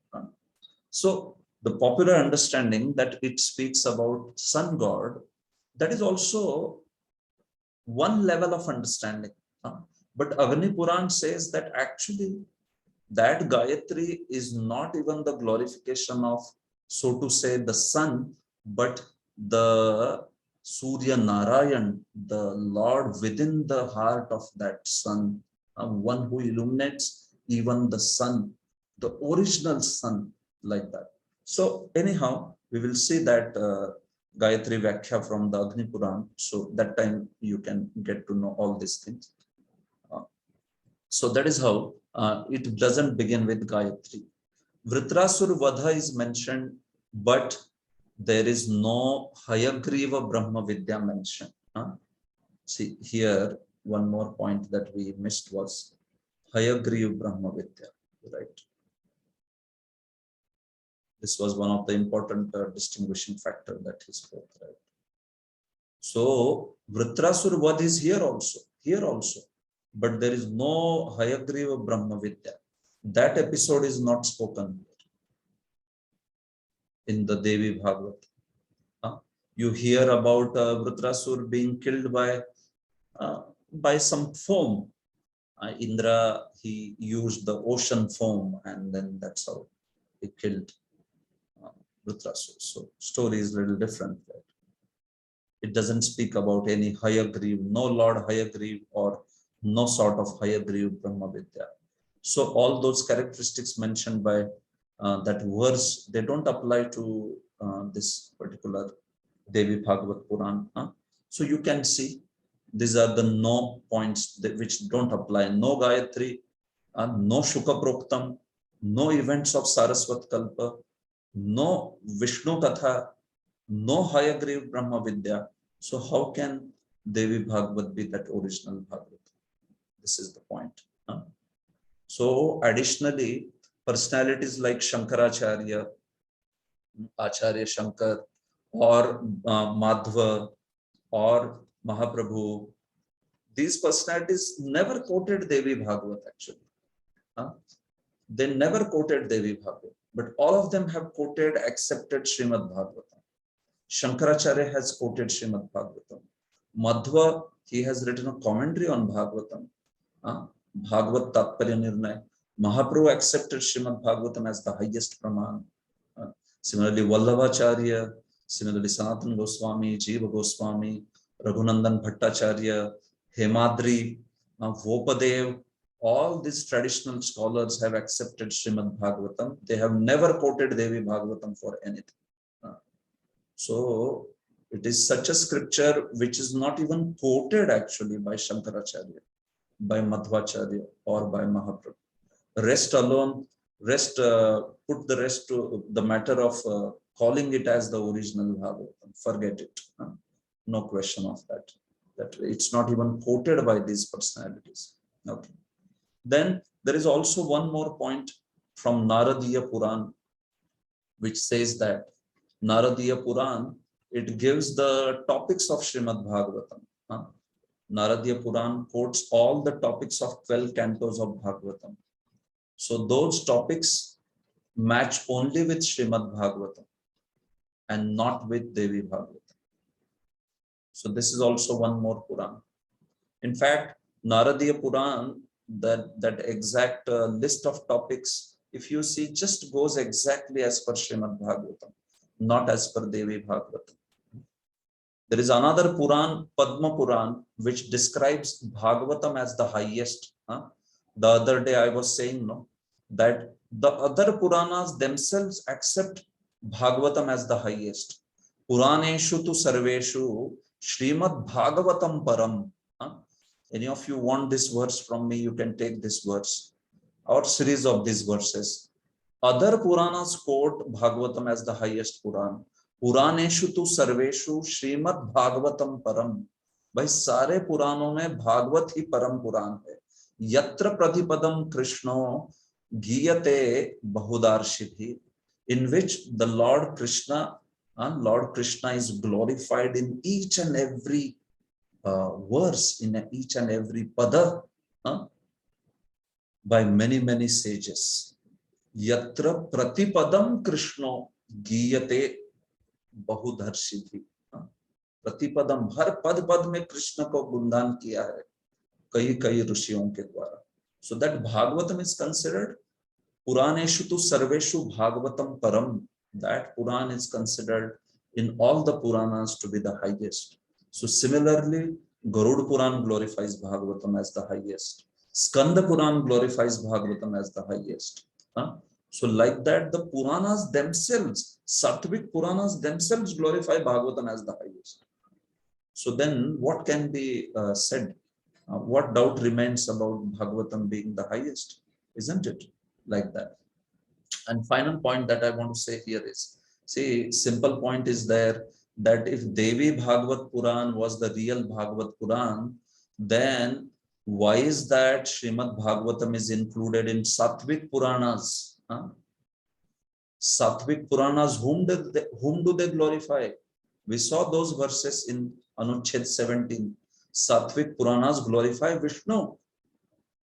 So the popular understanding that it speaks about sun god, that is also one level of understanding. But Agni Puran says that actually that Gayatri is not even the glorification of, so to say, the sun, but the Surya Narayan, the Lord within the heart of that sun, one who illuminates even the sun, the original sun, like that. So anyhow, we will see that Gayatri Vyakhya from the Agni Puran. So that time you can get to know all these things. So that is how it doesn't begin with Gayatri. Vritrasur Vadha is mentioned, but there is no Hayagriva Brahma Vidya mentioned. See here, one more point that we missed was Hayagriva Brahma Vidya, right? This was one of the important distinguishing factor that he spoke, right? So Vritrasur Vadh is here also, but there is no Hayagriva Brahma Vidya. That episode is not spoken in the Devi Bhagavad. You hear about Vritrasur being killed by some foam. Indra, he used the ocean foam, and then that's how he killed Vritrasur. So story is a little different. Right? It doesn't speak about any Hayagriv, no Lord Hayagriv or no sort of Hayagriv Brahma Vidya. So all those characteristics mentioned by that verse, they don't apply to this particular Devi Bhagavad Puran. So you can see these are the no points which don't apply. No Gayatri, no Shuka Proktam, no events of Saraswat Kalpa, no Vishnu Katha, no Hayagriv Brahma Vidya. So how can Devi Bhagavad be that original Bhagavad? This is the point. So additionally, personalities like Shankaracharya, Acharya Shankar, or Madhva, or Mahaprabhu, these personalities never quoted Devi Bhagavad actually. They never quoted Devi Bhagavad, but all of them have quoted, accepted Srimad Bhagavatam. Shankaracharya has quoted Srimad Bhagavatam. Madhva, he has written a commentary on Bhagavatam. Bhagavad Tatparya Nirnay. Mahaprabhu accepted Srimad Bhagavatam as the highest Praman. Similarly, Vallabhacharya, similarly, Sanatana Goswami, Jiva Goswami, Raghunandan Bhattacharya, Hemadri, Vopadev, all these traditional scholars have accepted Srimad Bhagavatam. They have never quoted Devi Bhagavatam for anything. So it is such a scripture which is not even quoted actually by Shankaracharya, by Madhvacharya, or by Mahaprabhu. Rest alone, put the rest to the matter of calling it as the original Bhagavatam. Forget it. No question of that. That it's not even quoted by these personalities. Okay. Then there is also one more point from Naradiya Puran, which says that Naradiya Puran, it gives the topics of Srimad Bhagavatam. Naradiya Puran quotes all the topics of 12 cantos of Bhagavatam. So those topics match only with Srimad Bhagavatam and not with Devi Bhagavatam. So this is also one more Puran. In fact, Naradiya Puran, that exact list of topics, if you see, just goes exactly as per Srimad Bhagavatam, not as per Devi Bhagavatam. There is another Puran, Padma Puran, which describes Bhagavatam as the highest. The other day I was saying, no, that the other Puranas themselves accept Bhagavatam as the highest. Puraneshu tu sarveshu Srimad Bhagavatam param. Any of you want this verse from me, you can take this verse or series of these verses. Other Puranas quote Bhagavatam as the highest Puran. Puraneshu tu sarveshu Srimad Bhagavatam param. भाई सारे पुराणों में भागवत ही परम पुराण है. यत्र प्रतिपदम कृष्णो गीयते बहुदार्शिभिः, in which the Lord Krishna is glorified in each and every verse, in each and every pada, by many sages. Yatra pratipadam Krishno giyate बहुधर्षिभिः. प्रतिपदम, हर पद पद में कृष्ण को गुणगान किया है कई ऋषियों के द्वारा. So that Bhagavatam is considered Puraneshu tu sarveshu Bhagavatam param. That Puran is considered in all the Puranas to be the highest. So similarly, Garuda Puran glorifies Bhagavatam as the highest. Skanda Puran glorifies Bhagavatam as the highest. So like that, the Puranas themselves, Sattvic Puranas themselves glorify Bhagavatam as the highest. So then what can be said? What doubt remains about Bhagavatam being the highest? Isn't it like that? And final point that I want to say here is, see, simple point is there that if Devi Bhagavat Puran was the real Bhagavat Puran, then why is that Srimad Bhagavatam is included in Sattvic Puranas? Sattvic Puranas, whom do they glorify? We saw those verses in Anuched 17. Sattvic Puranas glorify Vishnu.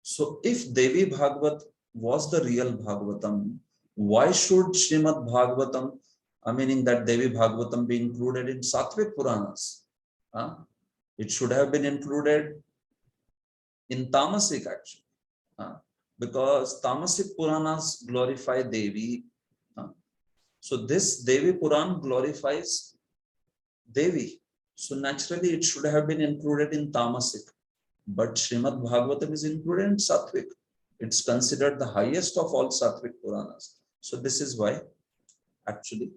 So if Devi Bhagavat was the real Bhagavatam, why should Srimad Bhagavatam, meaning that Devi Bhagavatam, be included in Sattvic Puranas? It should have been included in Tamasic actually, because Tamasic Puranas glorify Devi. So this Devi Puran glorifies Devi. So naturally it should have been included in Tamasic. But Srimad Bhagavatam is included in Sattvic. It's considered the highest of all Sattvic Puranas. So this is why actually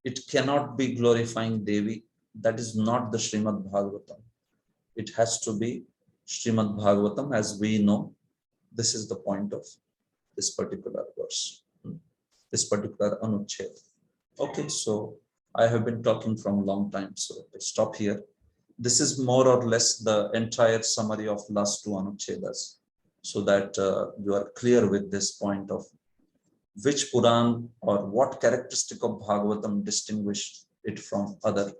it cannot be glorifying Devi. That is not the Srimad Bhagavatam. It has to be Srimad Bhagavatam as we know. This is the point of this particular verse, this particular Anuched. Okay, so I have been talking from a long time, so I stop here. This is more or less the entire summary of last two Anuchedas, so that you are clear with this point of which Puran or what characteristic of Bhagavatam distinguished it from other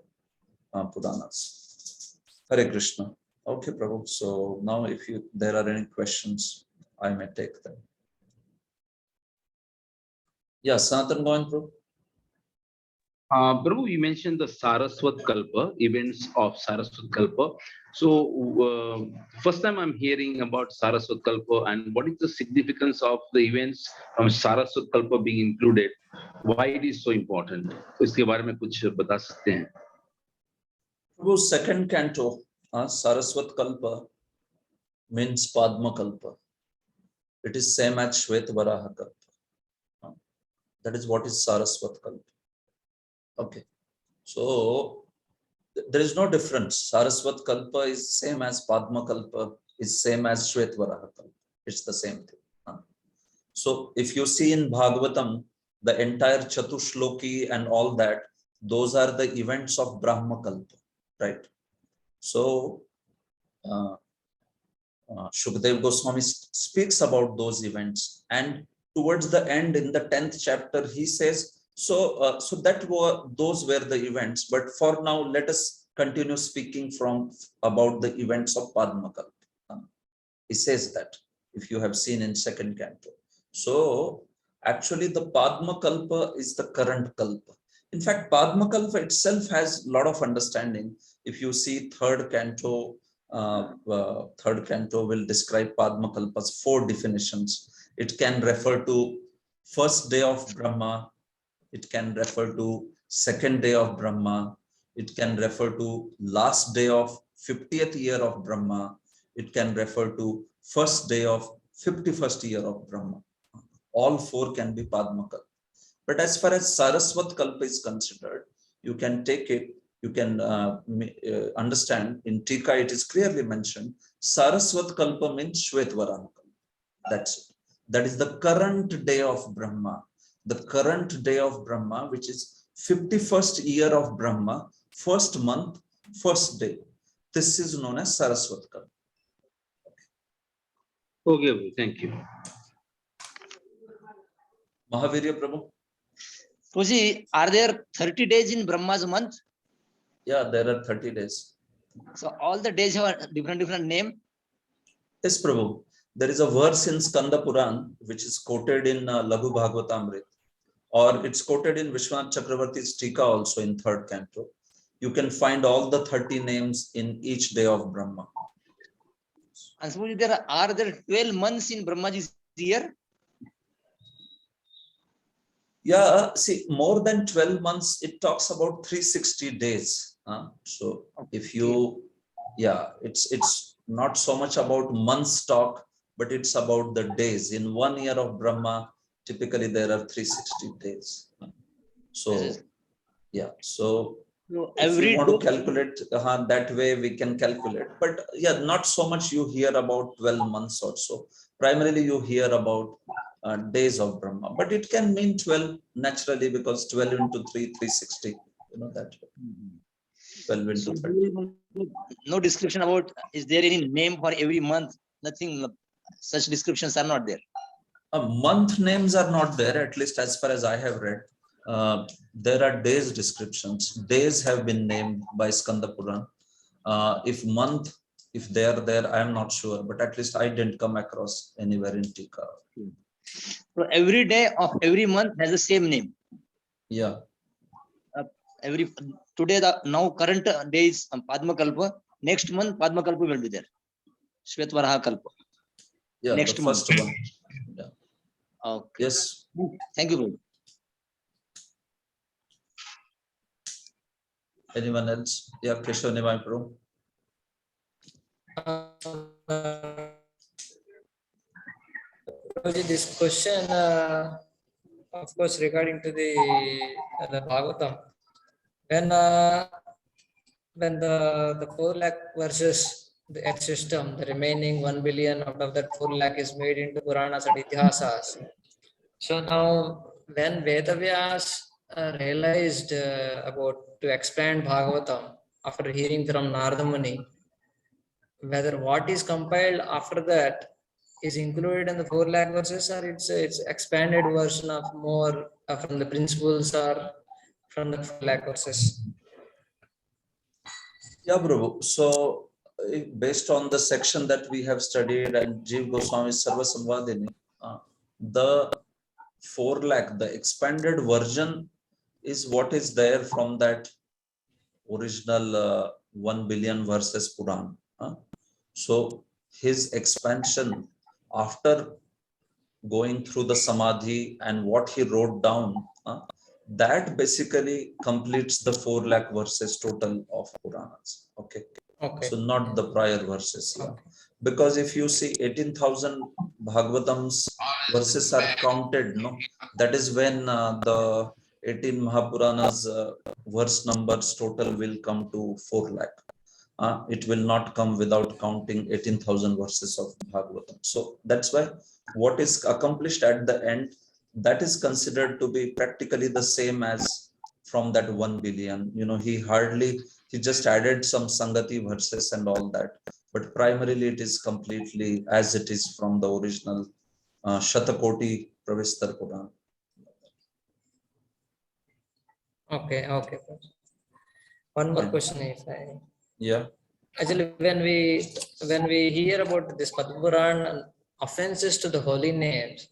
Puranas. Hare Krishna. Okay, Prabhu. So now if there are any questions, I may take them. Yeah, Sanatan, go on, Prabhu. Prabhu, you mentioned the Saraswat Kalpa, events of Saraswat Kalpa. So, first time I'm hearing about Saraswat Kalpa, and what is the significance of the events from Saraswat Kalpa being included? Why it is so important? तो इसके बारे में कुछ बता सकते हैं? Prabhu, second canto, Saraswat Kalpa means Padma Kalpa. It is same as Shvetavaraha Kalpa. That is what is Saraswat Kalpa. Okay, so there is no difference. Saraswat Kalpa is same as Padma Kalpa, is same as Shvetavaraha Kalpa. It's the same thing. So if you see in Bhagavatam, the entire Chatushloki and all that, those are the events of Brahma Kalpa, right? So Shukdev Goswami speaks about those events, and towards the end in the 10th chapter, he says, so those were the events, but for now let us continue speaking about the events of Padma Kalpa. He says that, if you have seen in second canto. So actually the Padma Kalpa is the current Kalpa. In fact, Padma Kalpa itself has a lot of understanding. If you see third canto will describe Padma Kalpa's 4 definitions. It can refer to first day of Brahma. It can refer to second day of Brahma. It can refer to last day of 50th year of Brahma. It can refer to first day of 51st year of Brahma. All four can be Padmakalpa. But as far as Saraswat Kalpa is considered, you can take it, you can understand in Tika it is clearly mentioned, Saraswat Kalpa means Shvetvarana Kalpa. That's it. That is the current day of Brahma. The current day of Brahma, which is 51st year of Brahma, first month, first day. This is known as Saraswat Kalpa. Okay, thank you. Mahavirya Prabhu? Prabhuji, are there 30 days in Brahma's month? Yeah, there are 30 days. So all the days have a different name. Yes, Prabhu. There is a verse in Skanda Puran which is quoted in Laghu Bhagavatamrit, or it's quoted in Vishwanath Chakravarti's Tika also in 3rd canto. You can find all the 30 names in each day of Brahma. And suppose are there 12 months in Brahmaji's year? Yeah, see, more than 12 months, it talks about 360 days. So if you, yeah, it's not so much about months talk, but it's about the days. In 1 year of Brahma, typically there are 360 days. So, yeah, so if you want to calculate that way, we can calculate. But yeah, not so much you hear about 12 months or so. Primarily you hear about days of Brahma, but it can mean 12 naturally, because 12 into 3, 360, you know that way. 12 into So 30. no description about, is there any name for every month? Nothing, such descriptions are not there. Month names are not there, at least as far as I have read. There are days descriptions. Days have been named by Skanda Puran. If month, if they are there, I am not sure, but at least I didn't come across anywhere in Tika. So every day of every month has the same name. Yeah. Today the now current day is Padma Kalpa. Next month Padma Kalpa will be there. Shvetvaraha Kalpa. Yeah, next the first one. Yeah. Okay. Yes. Thank you, Prabhu. Anyone else? Yeah, Keshav Nimai Prabhu. This question, of course, regarding to the Bhagavatam, when the 4 lakh versus the Earth system, the remaining 1 billion out of that 4 lakh is made into Puranas and Itihasas. So now, when Vedavyas realized about to expand Bhagavatam after hearing from Narada Muni, whether what is compiled after that is included in the 4 lakh verses, or it's expanded version of more from the principles or from the 4 lakh verses. Yeah, Prabhu. So based on the section that we have studied and Jeev Goswami's Sarva Samvadini, the 4 lakh, the expanded version is what is there from that original 1 billion verses Puran. So his expansion after going through the Samadhi and what he wrote down, that basically completes the 4 lakh verses total of Puranas. Okay. So not the prior verses. Yeah. Because if you see 18,000 Bhagavatams verses are counted, no, that is when the 18 Mahapuranas verse numbers total will come to 4 lakh. It will not come without counting 18,000 verses of Bhagavatam. So that's why what is accomplished at the end, that is considered to be practically the same as from that 1 billion. You know, he just added some Sangati verses and all that, but primarily it is completely as it is from the original Shatakoti Pravistar Puran. Okay. One more question, if I. Yeah. Actually, when we hear about this Padma Puran offenses to the holy names,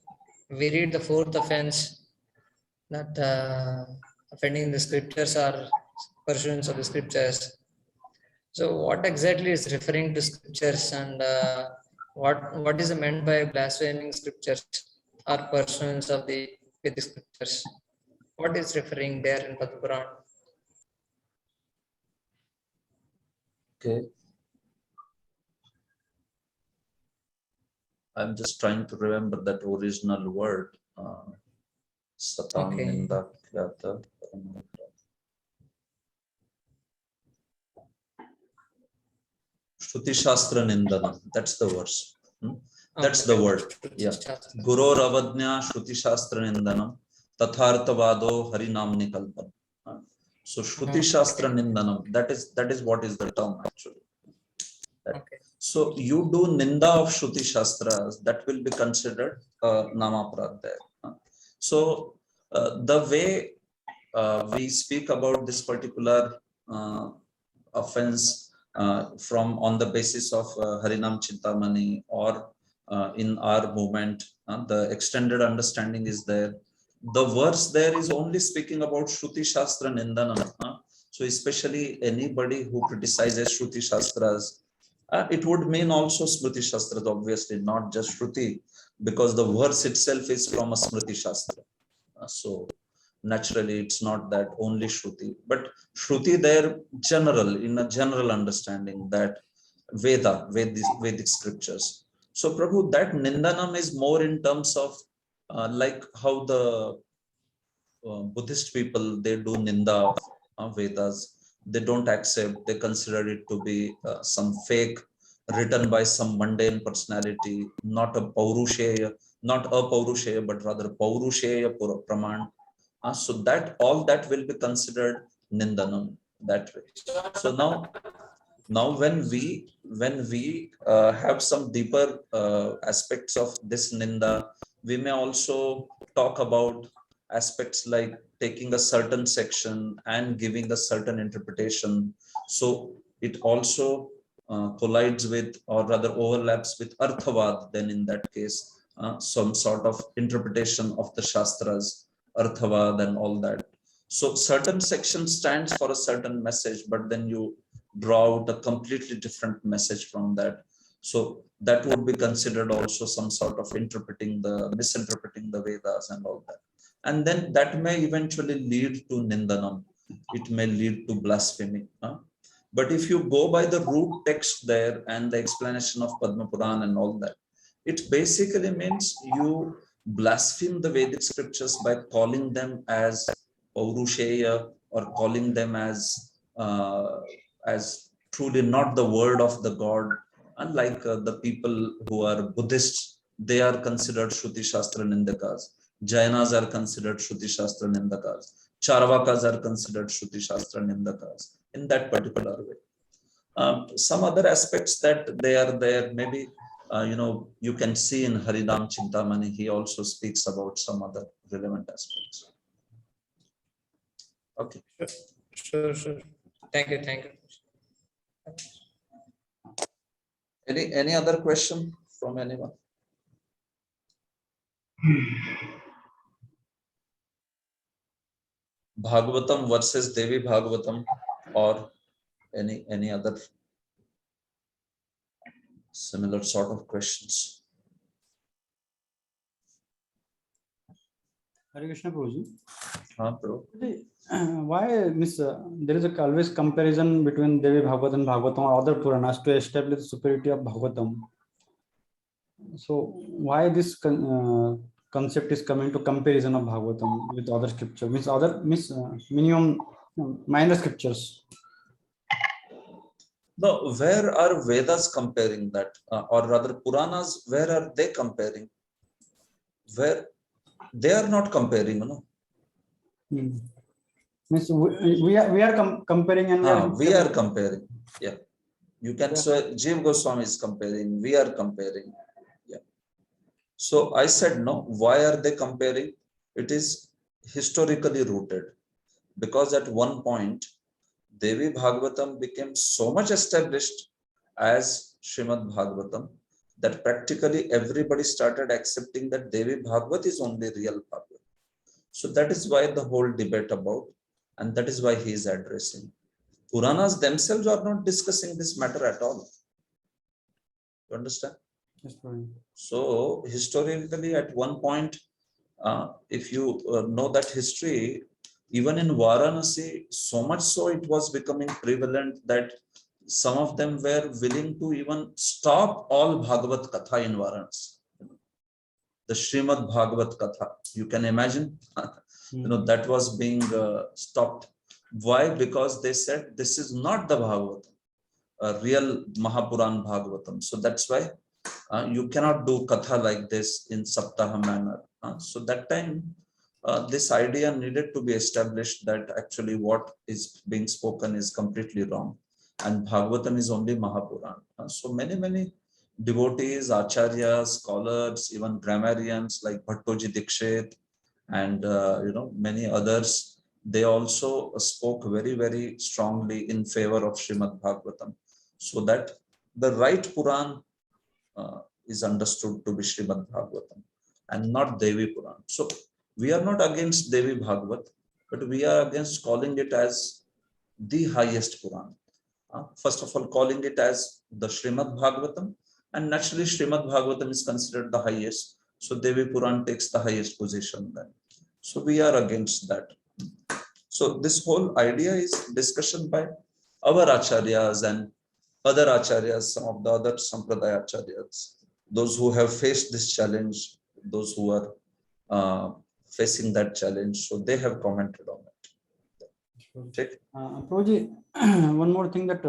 we read the 4th offense, that offending the scriptures or pursuance of the scriptures. So what exactly is referring to scriptures, and what is meant by blaspheming scriptures or pursuance of the Vedic scriptures? What is referring there in Padma Puran? Okay. I'm just trying to remember that original word. Satam Okay. Ninda Kyata. Shruti Shastra Nindanam. That's the verse. That's the word. Yeah. Guru Ravadnya Shruti Shastra Nindanam. Tathartavado Harinam Nikalpan. So Shruti Shastra Nindanam. That is what is the term actually. Okay. So you do Ninda of Shruti Shastras, that will be considered Namaprad there. So the way we speak about this particular offense from on the basis of Harinam Chintamani or in our movement, the extended understanding is there. The verse there is only speaking about Shruti Shastra Nindanam. So especially anybody who criticizes Shruti Shastras, it would mean also Smriti Shastras, obviously, not just Shruti, because the verse itself is from a Smriti Shastra. So naturally, it's not that only Shruti, but Shruti there general, in a general understanding that Vedic scriptures. So Prabhu, that Nindanam is more in terms of like how the Buddhist people, they do Ninda of Vedas. They don't accept, they consider it to be some fake written by some mundane personality, not a Paurusheya, but rather Paurusheya Praman. So that all that will be considered Nindanam that way. So now when we have some deeper aspects of this Ninda, we may also talk about aspects like taking a certain section and giving a certain interpretation. So it also collides with, or rather overlaps with Arthavad, then in that case, some sort of interpretation of the Shastras, Arthavad and all that. So certain section stands for a certain message, but then you draw out a completely different message from that. So that would be considered also some sort of misinterpreting the Vedas and all that. And then that may eventually lead to Nindanam. It may lead to blasphemy. But if you go by the root text there and the explanation of Padma Puran and all that, it basically means you blaspheme the Vedic scriptures by calling them as Paurusheya or calling them as truly not the word of the God. Unlike the people who are Buddhists, they are considered Shruti Shastra Nindakas. Jainas are considered Shruti Shastra Nindakas. Charvakas are considered Shruti Shastra Nindakas in that particular way. Some other aspects that they are there, maybe you can see in Harinam Chintamani, he also speaks about some other relevant aspects. Okay. Sure. Thank you. Any other question from anyone? Bhagavatam versus Devi Bhagavatam, or any other similar sort of questions? Hare Krishna Prabhuji. Bro. Why there is always comparison between Devi Bhagavatam and Bhagavatam or other Puranas to establish the superiority of Bhagavatam? So why this concept is coming to comparison of Bhagavatam with other scripture, minimum minor scriptures? No, where are Vedas comparing that, or rather Puranas? Where are they comparing? Where they are not comparing, no. Means we are comparing and we are comparing. Yeah, you can say Jiva Goswami is comparing. We are comparing. Yeah. So I said no. Why are they comparing? It is historically rooted, because at one point Devi Bhagavatam became so much established as Srimad Bhagavatam that practically everybody started accepting that Devi Bhagavat is only real Bhagavat. So that is why the whole debate about, and that is why he is addressing. Puranas themselves are not discussing this matter at all. You understand? Yes, fine. So historically, at one point, if you know that history, even in Varanasi, so much so it was becoming prevalent that some of them were willing to even stop all Bhagavat Katha in Varanasi. The Srimad Bhagavat Katha, you can imagine, that was being stopped. Why? Because they said this is not the Bhagavatam, a real Mahapuran Bhagavatam. So that's why you cannot do Katha like this in Saptaha manner. So that time, this idea needed to be established that actually what is being spoken is completely wrong. And Bhagavatam is only Mahapuran. So many devotees, acharyas, scholars, even grammarians like Bhattoji Dikshit and many others, they also spoke very strongly in favor of Srimad Bhagavatam, so that the right Puran is understood to be Srimad Bhagavatam and not Devi Puran. So we are not against Devi Bhagavat, but we are against calling it as the highest Puran. First of all, calling it as the Srimad Bhagavatam, and naturally Srimad Bhagavatam is considered the highest. So Devi Puran takes the highest position then. So we are against that. So this whole idea is discussion by our acharyas and other acharyas, some of the other Sampradaya acharyas, those who have faced this challenge, those who are facing that challenge. So they have commented on it. Check. Prabhuji, one more thing that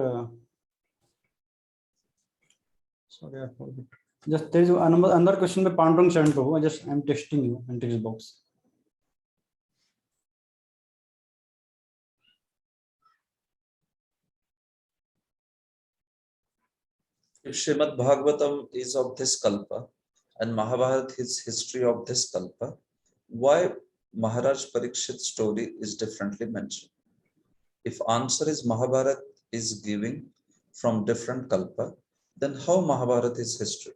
sorry, I forgot. Just there is another question by Pandurang Sharan Prabhu. I'm testing you in text box. If Srimad Bhagavatam is of this kalpa and Mahabharata is history of this kalpa, why Maharaj Parikshit's story is differently mentioned? If answer is Mahabharata is giving from different kalpa, then how Mahabharata is history?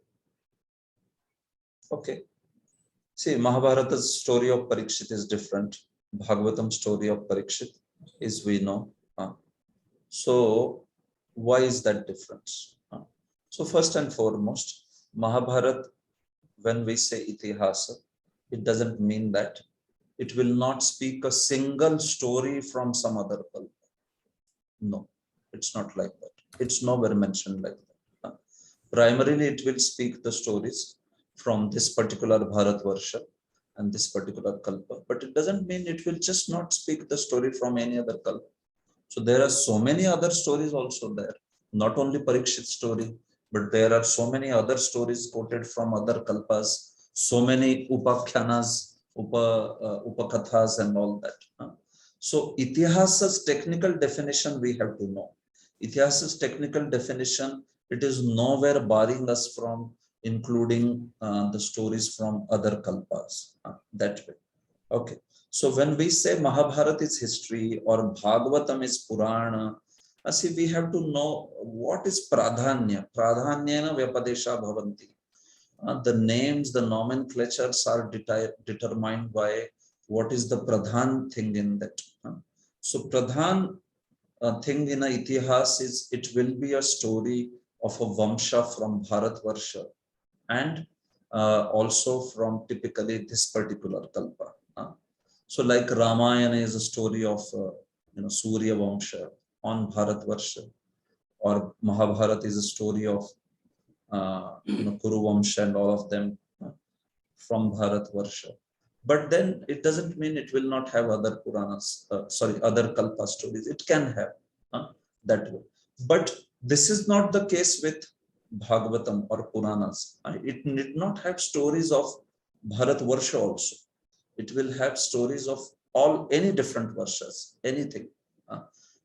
Okay. See, Mahabharata's story of Parikshit is different. Bhagavatam's story of Parikshit is we know. So why is that difference? So first and foremost, Mahabharata, when we say itihasa, it doesn't mean that it will not speak a single story from some other kalpa. No, it's not like that. It's nowhere mentioned like that. Primarily, it will speak the stories from this particular Bharatvarsha and this particular kalpa, but it doesn't mean it will just not speak the story from any other kalpa. So there are so many other stories also there, not only Parikshit story, but there are so many other stories quoted from other kalpas, so many upakhyanas, upakathas and all that. So itihasa's technical definition we have to know. Itihasa's technical definition, it is nowhere barring us from including the stories from other kalpas that way. Okay. So when we say Mahabharata is history or Bhagavatam is Purana, see, we have to know what is Pradhanya. Pradhanyena Vyapadesha Bhavanti. The names, the nomenclatures are determined by what is the Pradhan thing in that. So Pradhan thing in a itihas is, it will be a story of a Vamsha from Bharatvarsha and also from typically this particular Kalpa. So like Ramayana is a story of Surya Vamsha on Bharatvarsha, or Mahabharata is a story of Kuru Vamsha and all of them from Bharatvarsha. But then it doesn't mean it will not have other Puranas, other Kalpa stories. It can have that way. But this is not the case with Bhagavatam or Puranas. It need not have stories of Bharatvarsha also. It will have stories of any different varshas, anything.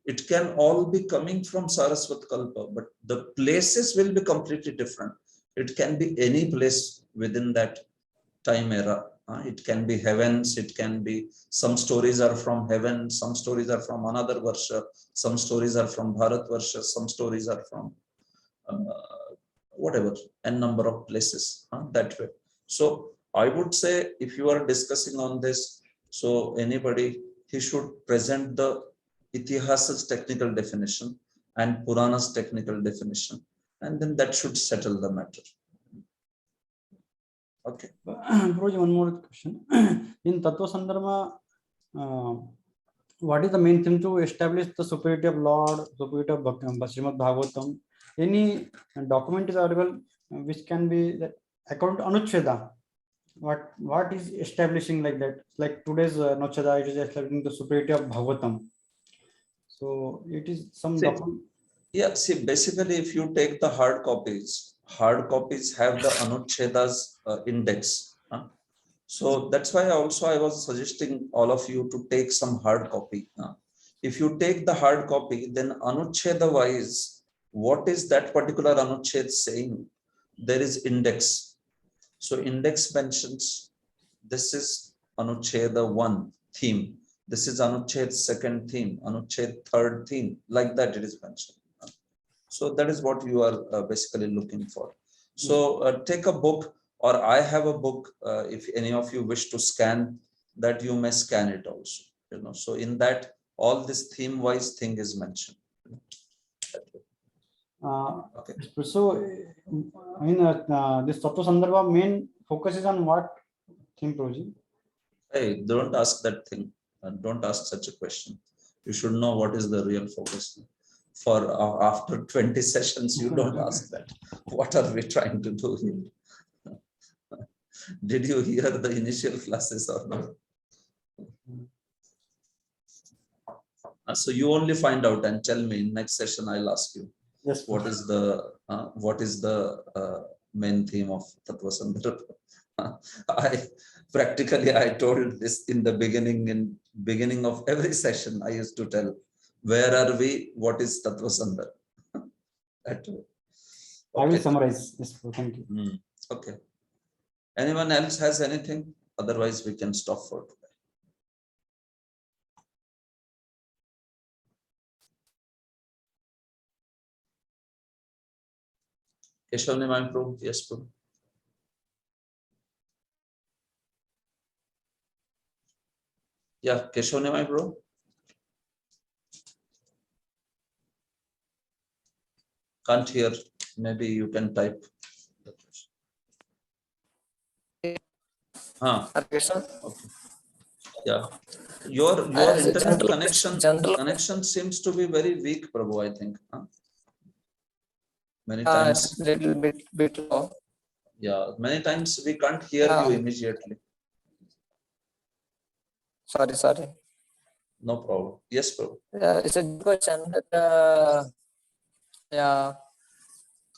It can all be coming from Saraswat Kalpa, but the places will be completely different. It can be any place within that time era. It can be heavens, it can be, some stories are from heaven, some stories are from another varsha, some stories are from Bharatvarsha, some stories are from whatever, n number of places that way. So I would say, if you are discussing on this, so anybody, he should present the Itihasa's technical definition and Purana's technical definition, and then that should settle the matter. Okay. One more question. In Tattva Sandarbha, what is the main theme to establish the superiority of Lord, superiority of Srimad Bhagavatam? Any document is available which can be that according to Anucheda. What is establishing like that? Like today's Anucheda, it is establishing the superiority of Bhagavatam. So it is some See, document. Yeah, see, basically, if you take the hard copies have the Anucheda's index. So that's why also I was suggesting all of you to take some hard copy. If you take the hard copy, then Anucheda wise, what is that particular Anuched saying? There is index. So index mentions this is Anucheda 1 theme. This is Anuched 2nd theme, Anuched 3rd theme. Like that it is mentioned. So that is what you are basically looking for. So take a book, or I have a book. If any of you wish to scan that, you may scan it also. So in that, all this theme-wise thing is mentioned. Okay. So in this Tattva Sandarbha, main focus is on what theme, Prabhuji? Hey, don't ask that thing. Don't ask such a question. You should know what is the real focus. For after 20 sessions, you don't ask that. What are we trying to do here? Did you hear the initial classes or not? So you only find out and tell me. In next session, I'll ask you. Yes. What is the main theme of Tattva Sandarbha? I told this in the beginning of every session. I used to tell, where are we? What is Tattva Sandarbha? Okay. I will summarize. Yes, thank you. Okay. Anyone else has anything? Otherwise, we can stop for today. Keshav Nimai Prabhu, yes, Prabhu. Yeah, Keshav Nimai Prabhu. Can't hear. Maybe you can type. Okay. Yeah. Your internet connection seems to be very weak, Prabhu, I think. Many times. Little bit low. Yeah, many times we can't hear you immediately. Sorry. No problem. Yes, Prabhu. It's a good question. Yeah.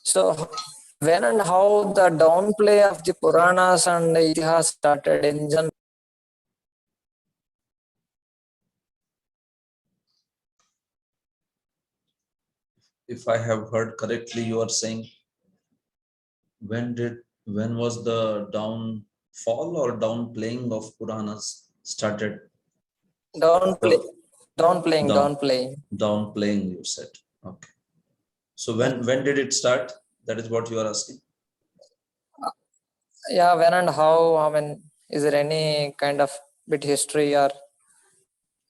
So when and how the downplay of the Puranas and the Itihas started in general? If I have heard correctly, you are saying when was the downfall or downplaying of Puranas started? Downplaying, you said. Okay. So when did it start? That is what you are asking. Yeah, when and how? I mean, is there any kind of bit history or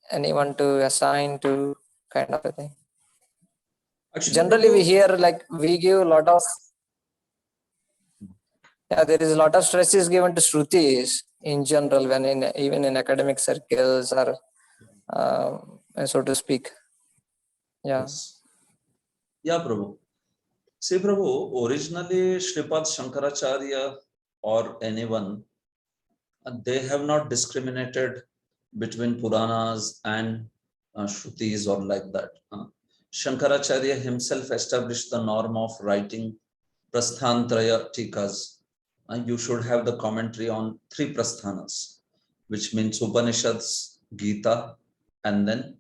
anyone to assign to kind of a thing? Actually, generally, Prabhu, we hear like we give a lot of there is a lot of stress is given to Shrutis in general when even in academic circles or so to speak. Yeah. Yes. Yeah, Prabhu. See, Prabhu, originally Shripad Shankaracharya or anyone, they have not discriminated between Puranas and Shrutis or like that. Shankaracharya himself established the norm of writing Prasthantraya Tikas. You should have the commentary on 3 Prasthanas, which means Upanishads, Gita, and then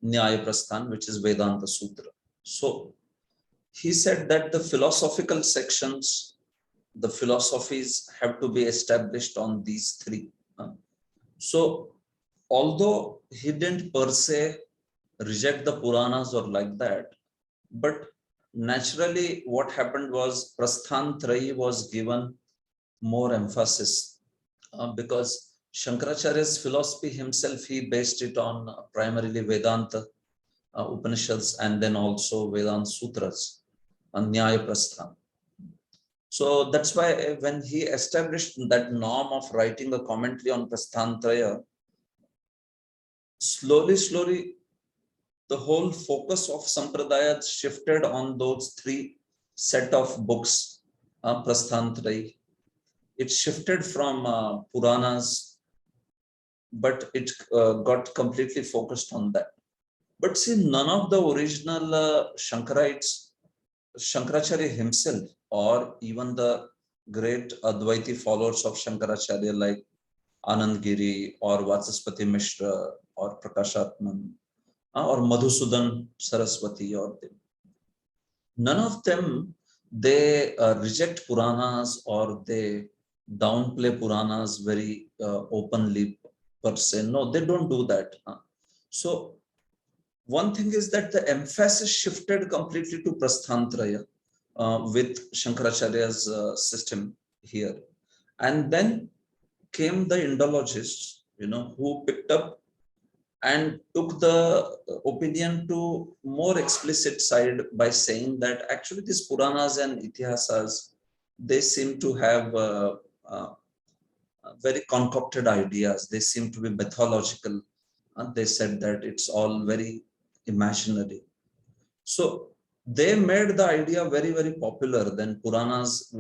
Nyaya Prasthan, which is Vedanta Sutra. So he said that the philosophical sections, the philosophies have to be established on these 3. So although he didn't per se reject the Puranas or like that, but naturally what happened was Prasthantrayi was given more emphasis because Shankaracharya's philosophy himself, he based it on primarily Vedanta Upanishads and then also Vedanta Sutras and Nyaya Prasthan. So that's why when he established that norm of writing a commentary on Prasthantraya, slowly, the whole focus of Sampradaya shifted on those three set of books, Prasthantrayi. It shifted from Puranas, but it got completely focused on that. But see, none of the original Shankarites, Shankaracharya himself, or even the great Advaiti followers of Shankaracharya like Anand Giri or Vachaspati Mishra or Prakashatman or Madhusudan Saraswati, or them, none of them, they reject Puranas or they downplay Puranas very openly per se. No, they don't do that. So one thing is that the emphasis shifted completely to Prasthantraya with Shankaracharya's system here. And then came the Indologists, who picked up and took the opinion to more explicit side by saying that actually these Puranas and Itihasas, they seem to have very concocted ideas. They seem to be mythological. And they said that it's all very imaginary. So they made the idea very, very popular. Then Puranas,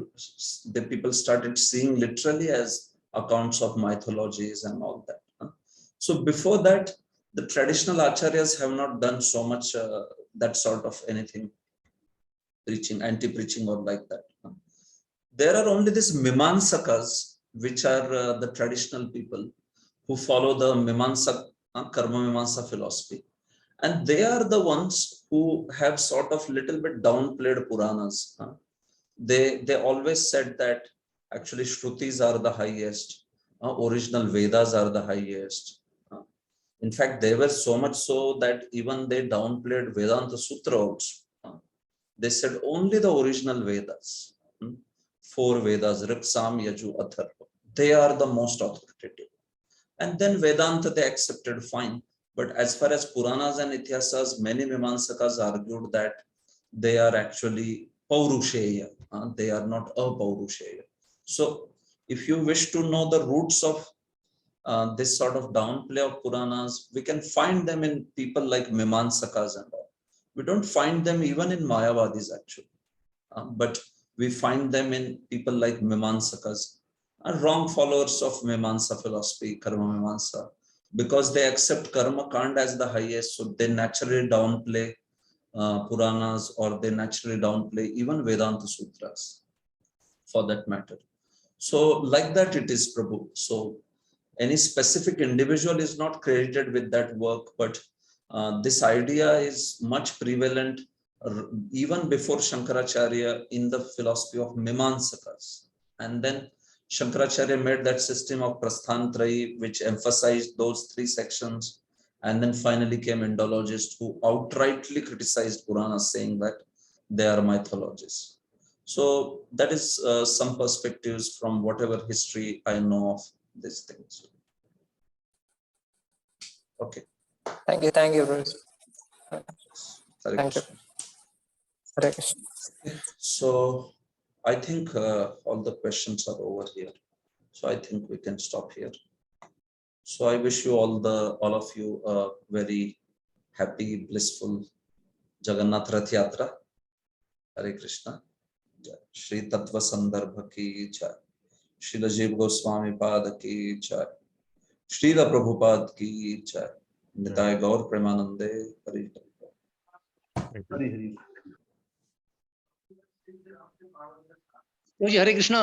the people started seeing literally as accounts of mythologies and all that. So before that, the traditional acharyas have not done so much that sort of anything, preaching, anti-preaching or like that. There are only these Mimamsakas, which are the traditional people who follow the Mimamsa, Karma Mimamsa philosophy. And they are the ones who have sort of little bit downplayed Puranas. They always said that actually Shrutis are the highest, original Vedas are the highest. In fact, they were so much so that even they downplayed Vedanta Sutra also. They said only the original Vedas, 4 Vedas, Rik, Sam, Yaju, Atharva, they are the most authoritative. And then Vedanta they accepted, fine. But as far as Puranas and Itihasas, many Mimamsakas argued that they are actually Paurusheya. They are not Apaurusheya. So if you wish to know the roots of this sort of downplay of Puranas, we can find them in people like Mimamsakas and all. We don't find them even in Mayavadis actually. But we find them in people like Mimamsakas, wrong followers of Mimamsa philosophy, Karma Mimamsa, because they accept Karma Kand as the highest, so they naturally downplay Puranas, or they naturally downplay even Vedanta Sutras for that matter. So like that it is, Prabhu. So any specific individual is not credited with that work, but this idea is much prevalent even before Shankaracharya in the philosophy of Mimamsakas. And then Shankaracharya made that system of Prasthantrayi, which emphasized those 3 sections. And then finally came Indologists who outrightly criticized Puranas, saying that they are mythologies. So that is some perspectives from whatever history I know of these things. Okay. Thank you, Bruce. Hare Thank you. Krishna. Hare Krishna. So I think all the questions are over here. So I think we can stop here. So I wish you all of you a very happy, blissful Jagannath Rath Yatra. Hare Krishna. Shri Tattva Sandarbha ki jai. Srila Jiva Goswami Pada ki jai. Srila Prabhupada ki jai. Nitai Gaur Premanande. Hare Hare. Hare Krishna.